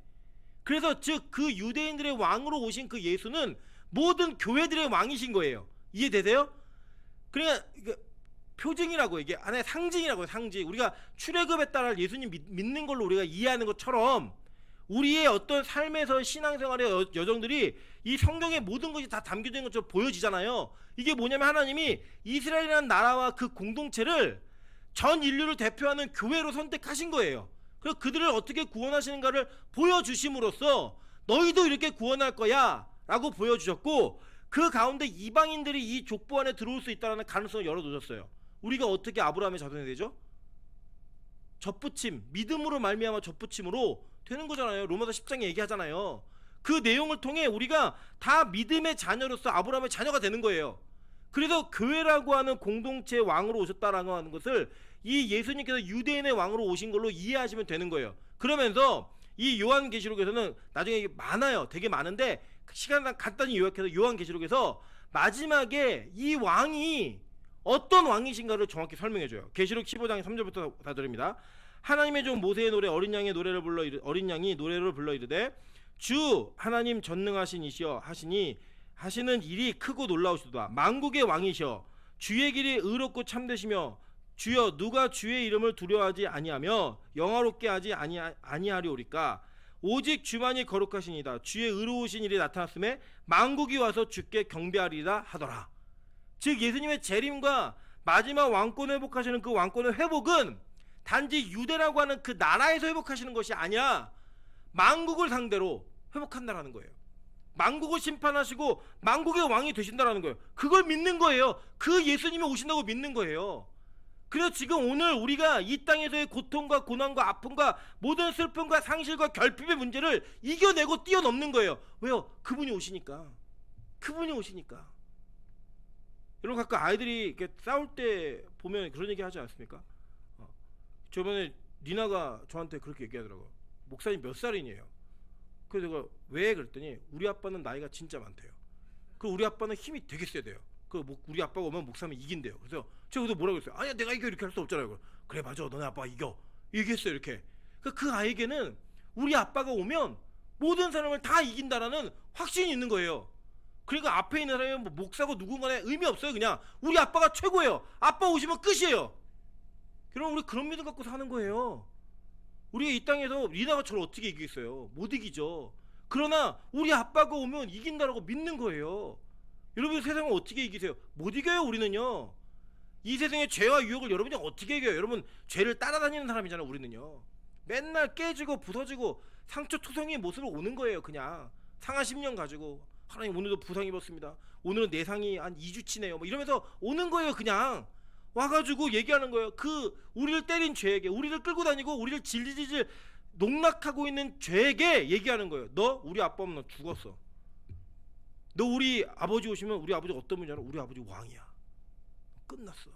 그래서 즉 그 유대인들의 왕으로 오신 그 예수는 모든 교회들의 왕이신 거예요. 이해되세요? 그러니까 표징이라고, 이게 하나의 상징이라고요. 상징. 우리가 출애굽에 따라 예수님 믿는 걸로 우리가 이해하는 것처럼 우리의 어떤 삶에서 신앙생활의 여정들이 이 성경의 모든 것이 다 담겨진 것처럼 보여지잖아요. 이게 뭐냐면 하나님이 이스라엘이라는 나라와 그 공동체를 전 인류를 대표하는 교회로 선택하신 거예요. 그래서 그들을 어떻게 구원하시는가를 보여주심으로써 너희도 이렇게 구원할 거야 라고 보여주셨고, 그 가운데 이방인들이 이 족보 안에 들어올 수 있다는 가능성을 열어두셨어요. 우리가 어떻게 아브라함의 자손이 되죠? 접붙임, 믿음으로 말미암아 접붙임으로 되는 거잖아요. 로마서 10장에 얘기하잖아요. 그 내용을 통해 우리가 다 믿음의 자녀로서 아브라함의 자녀가 되는 거예요. 그래서 교회라고 하는 공동체의 왕으로 오셨다라고 하는 것을 이 예수님께서 유대인의 왕으로 오신 걸로 이해하시면 되는 거예요. 그러면서 이 요한계시록에서는 나중에 많아요. 되게 많은데 시간상 간단히 요약해서 요한계시록에서 마지막에 이 왕이 어떤 왕이신가를 정확히 설명해줘요. 계시록 15장 3절부터 다 드립니다. 하나님의 종 모세의 노래 어린 양이 노래를 불러 이르되 주 하나님 전능하신 이시여 하시는 일이 크고 놀라우시도다. 만국의 왕이시여 주의 길이 의롭고 참되시며 주여 누가 주의 이름을 두려워하지 아니하며 영화롭게 하지 아니하리오리까. 오직 주만이 거룩하시니이다. 주의 의로우신 일이 나타났음에 만국이 와서 주께 경배하리라 하더라. 즉 예수님의 재림과 마지막 왕권 회복하시는 그 왕권의 회복은 단지 유대라고 하는 그 나라에서 회복하시는 것이 아니야, 만국을 상대로 회복한다라는 거예요. 만국을 심판하시고 만국의 왕이 되신다라는 거예요. 그걸 믿는 거예요. 그 예수님이 오신다고 믿는 거예요. 그래서 지금 오늘 우리가 이 땅에서의 고통과 고난과 아픔과 모든 슬픔과 상실과 결핍의 문제를 이겨내고 뛰어넘는 거예요. 왜요? 그분이 오시니까. 그분이 오시니까. 여러분 가끔 아이들이 이렇게 싸울 때 보면 그런 얘기 하지 않습니까? 저번에 니나가 저한테 그렇게 얘기하더라고요. 목사님 몇 살이냐요? 그래서 제가 왜 그랬더니 우리 아빠는 나이가 진짜 많대요. 그리고 우리 아빠는 힘이 되게 세대요. 그 우리 아빠가 오면 목사님 이긴대요. 그래서 제가 그래서 뭐라고 했어요? 아니야 내가 이겨 이렇게 할 수 없잖아요. 그래 맞아 너네 아빠가 이겨 얘기했어요. 이렇게 그 아이에게는 우리 아빠가 오면 모든 사람을 다 이긴다라는 확신이 있는 거예요. 그러니까 앞에 있는 사람이 뭐 목사고 누군가에 의미 없어요. 그냥 우리 아빠가 최고예요. 아빠 오시면 끝이에요. 그럼 우리 그런 믿음 갖고 사는 거예요. 우리가 이 땅에서 리나가 저를 어떻게 이기겠어요? 못 이기죠. 그러나 우리 아빠가 오면 이긴다라고 믿는 거예요. 여러분 세상을 어떻게 이기세요? 못 이겨요. 우리는요. 이 세상의 죄와 유혹을 여러분이 어떻게 이겨요? 여러분 죄를 따라다니는 사람이잖아요. 우리는요. 맨날 깨지고 부서지고 상처투성이의 모습으로 오는 거예요. 그냥 상한 10년 가지고 하나님 오늘도 부상 입었습니다. 오늘은 내상이 한 2주치네요. 뭐 이러면서 오는 거예요. 그냥 와가지고 얘기하는 거예요. 그 우리를 때린 죄에게, 우리를 끌고 다니고 우리를 질질질 농락하고 있는 죄에게 얘기하는 거예요. 너 우리 아빠 없으면 너 죽었어. 너 우리 아버지 오시면 우리 아버지 어떤 분이냐? 우리 아버지 왕이야. 끝났어.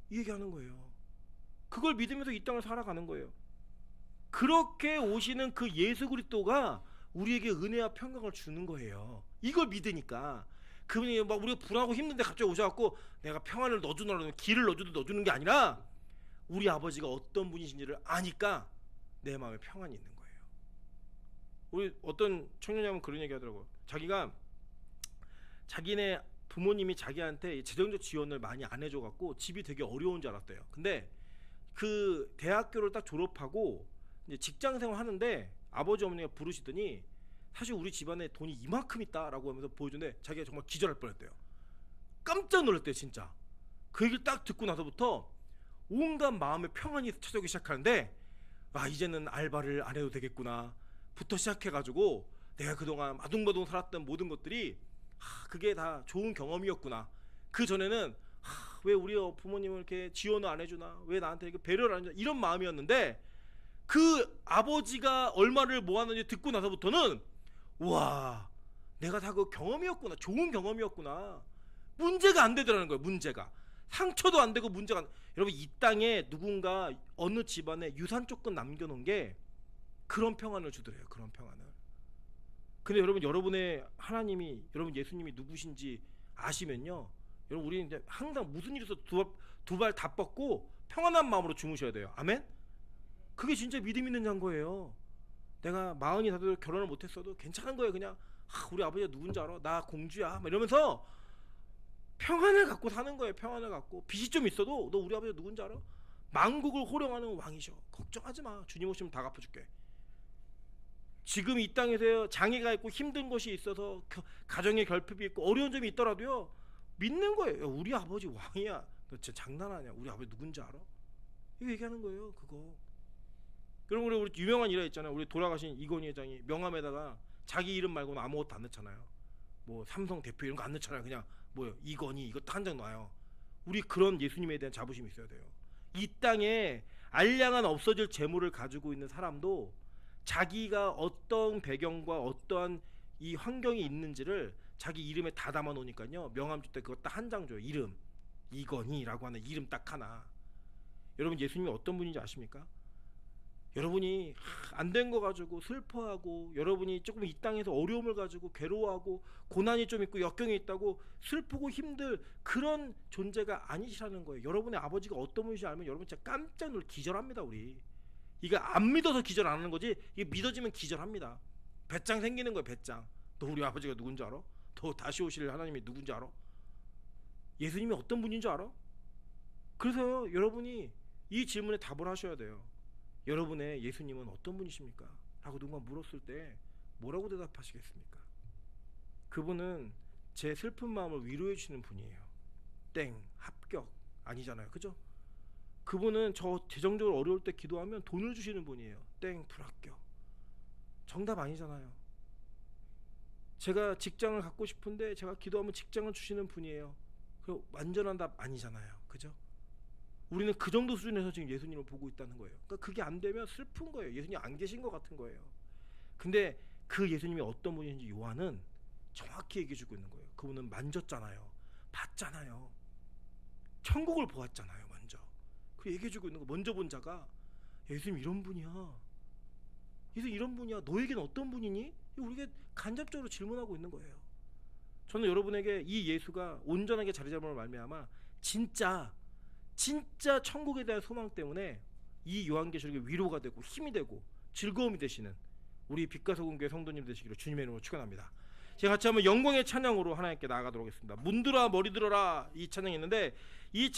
이 얘기하는 거예요. 그걸 믿으면서 이 땅을 살아가는 거예요. 그렇게 오시는 그 예수 그리스도가 우리에게 은혜와 평강을 주는 거예요. 이걸 믿으니까. 그분이 막 우리가 불안하고 힘든데 갑자기 오셔갖고 내가 평안을 넣어주는 길을 넣어주는 게 아니라 우리 아버지가 어떤 분이신지를 아니까 내 마음에 평안이 있는 거예요. 우리 어떤 청년이 하면 그런 얘기 하더라고요. 자기가 자기네 부모님이 자기한테 재정적 지원을 많이 안 해줘갖고 집이 되게 어려운 줄 알았대요. 근데 그 대학교를 딱 졸업하고 이제 직장생활 하는데 아버지 어머니가 부르시더니 사실 우리 집안에 돈이 이만큼 있다라고 하면서 보여주는데 자기가 정말 기절할 뻔했대요. 깜짝 놀랐대요. 진짜. 그 얘기를 딱 듣고 나서부터 온갖 마음의 평안이 찾아오기 시작하는데 아 이제는 알바를 안 해도 되겠구나 부터 시작해가지고 내가 그동안 마둥마둥 살았던 모든 것들이 그게 다 좋은 경험이었구나. 그 전에는 왜 우리 부모님은 이렇게 지원을 안 해주나, 왜 나한테 이렇게 배려를 안 해주나 이런 마음이었는데 그 아버지가 얼마를 모았는지 듣고 나서부터는 와 내가 다 그 경험이었구나, 좋은 경험이었구나. 문제가 안 되더라는 거예요. 문제가 상처도 안 되고 문제가 여러분 이 땅에 누군가 어느 집안에 유산 조건 남겨놓은 게 그런 평안을 주더래요. 그런 평안을. 근데 여러분 여러분의 하나님이 여러분 예수님이 누구신지 아시면요 여러분 우리는 이제 항상 무슨 일이 있어도 두 발 다 뻗고 평안한 마음으로 주무셔야 돼요. 아멘. 그게 진짜 믿음 있는 자인 거예요. 내가 40이 다도 결혼을 못했어도 괜찮은 거예요. 그냥 우리 아버지가 누군지 알아? 나 공주야 막 이러면서 평안을 갖고 사는 거예요. 평안을 갖고 빚이 좀 있어도 너 우리 아버지가 누군지 알아? 만국을 호령하는 왕이셔. 걱정하지 마. 주님 오시면 다 갚아줄게. 지금 이 땅에서 장애가 있고 힘든 것이 있어서 가정의 결핍이 있고 어려운 점이 있더라도요 믿는 거예요. 우리 아버지 왕이야. 너 진짜 장난하냐? 우리 아버지 누군지 알아? 이거 얘기하는 거예요. 그거. 그럼 우리 유명한 일화 있잖아요. 우리 돌아가신 이건희 회장이 명함에다가 자기 이름 말고는 아무것도 안 넣잖아요. 뭐 삼성 대표 이런 거 안 넣잖아요. 그냥 뭐요 이건희 이거 한 장 놔요. 우리 그런 예수님에 대한 자부심이 있어야 돼요. 이 땅에 알량한 없어질 재물을 가지고 있는 사람도 자기가 어떤 배경과 어떠한 이 환경이 있는지를 자기 이름에 다 담아 놓으니까요 명함 줄 때 그거 딱 한 장 줘요. 이름 이건희라고 하는 이름 딱 하나. 여러분 예수님이 어떤 분인지 아십니까? 여러분이 안 된 거 가지고 슬퍼하고 여러분이 조금 이 땅에서 어려움을 가지고 괴로워하고 고난이 좀 있고 역경이 있다고 슬프고 힘들 그런 존재가 아니시라는 거예요. 여러분의 아버지가 어떤 분인지 알면 여러분 진짜 깜짝 놀라 기절합니다. 우리 이거 안 믿어서 기절 안 하는 거지 이게 믿어지면 기절합니다. 배짱 생기는 거예요. 배짱. 너 우리 아버지가 누군지 알아? 너 다시 오실 하나님이 누군지 알아? 예수님이 어떤 분인지 알아? 그래서요 여러분이 이 질문에 답을 하셔야 돼요. 여러분의 예수님은 어떤 분이십니까? 라고 누군가 물었을 때 뭐라고 대답하시겠습니까? 그분은 제 슬픈 마음을 위로해 주시는 분이에요. 땡 합격 아니잖아요. 그죠? 그분은 저 재정적으로 어려울 때 기도하면 돈을 주시는 분이에요. 땡 불합격. 정답 아니잖아요. 제가 직장을 갖고 싶은데 제가 기도하면 직장을 주시는 분이에요. 그 완전한 답 아니잖아요. 그죠? 우리는 그 정도 수준에서 지금 예수님을 보고 있다는 거예요. 그러니까 그게 안 되면 슬픈 거예요. 예수님 안 계신 것 같은 거예요. 근데 그 예수님이 어떤 분인지 요한은 정확히 얘기해 주고 있는 거예요. 그분은 만졌잖아요. 봤잖아요. 천국을 보았잖아요. 먼저. 그 얘기해 주고 있는 거 먼저 본 자가 예수님 이런 분이야. 예수님 이런 분이야. 너에게는 어떤 분이니? 우리가 간접적으로 질문하고 있는 거예요. 저는 여러분에게 이 예수가 온전하게 자리 잡음을 말미암아 진짜 천국에 대한 소망 때문에 이 요한계시록이 위로가 되고 힘이 되고 즐거움이 되시는 우리 빛과 소금 교회 성도님 되시기를 주님의 이름으로 축원합니다. 제가 같이 한번 영광의 찬양으로 하나님께 나아가도록 하겠습니다. 문들아 머리 들어라 이 찬양이 있는데 이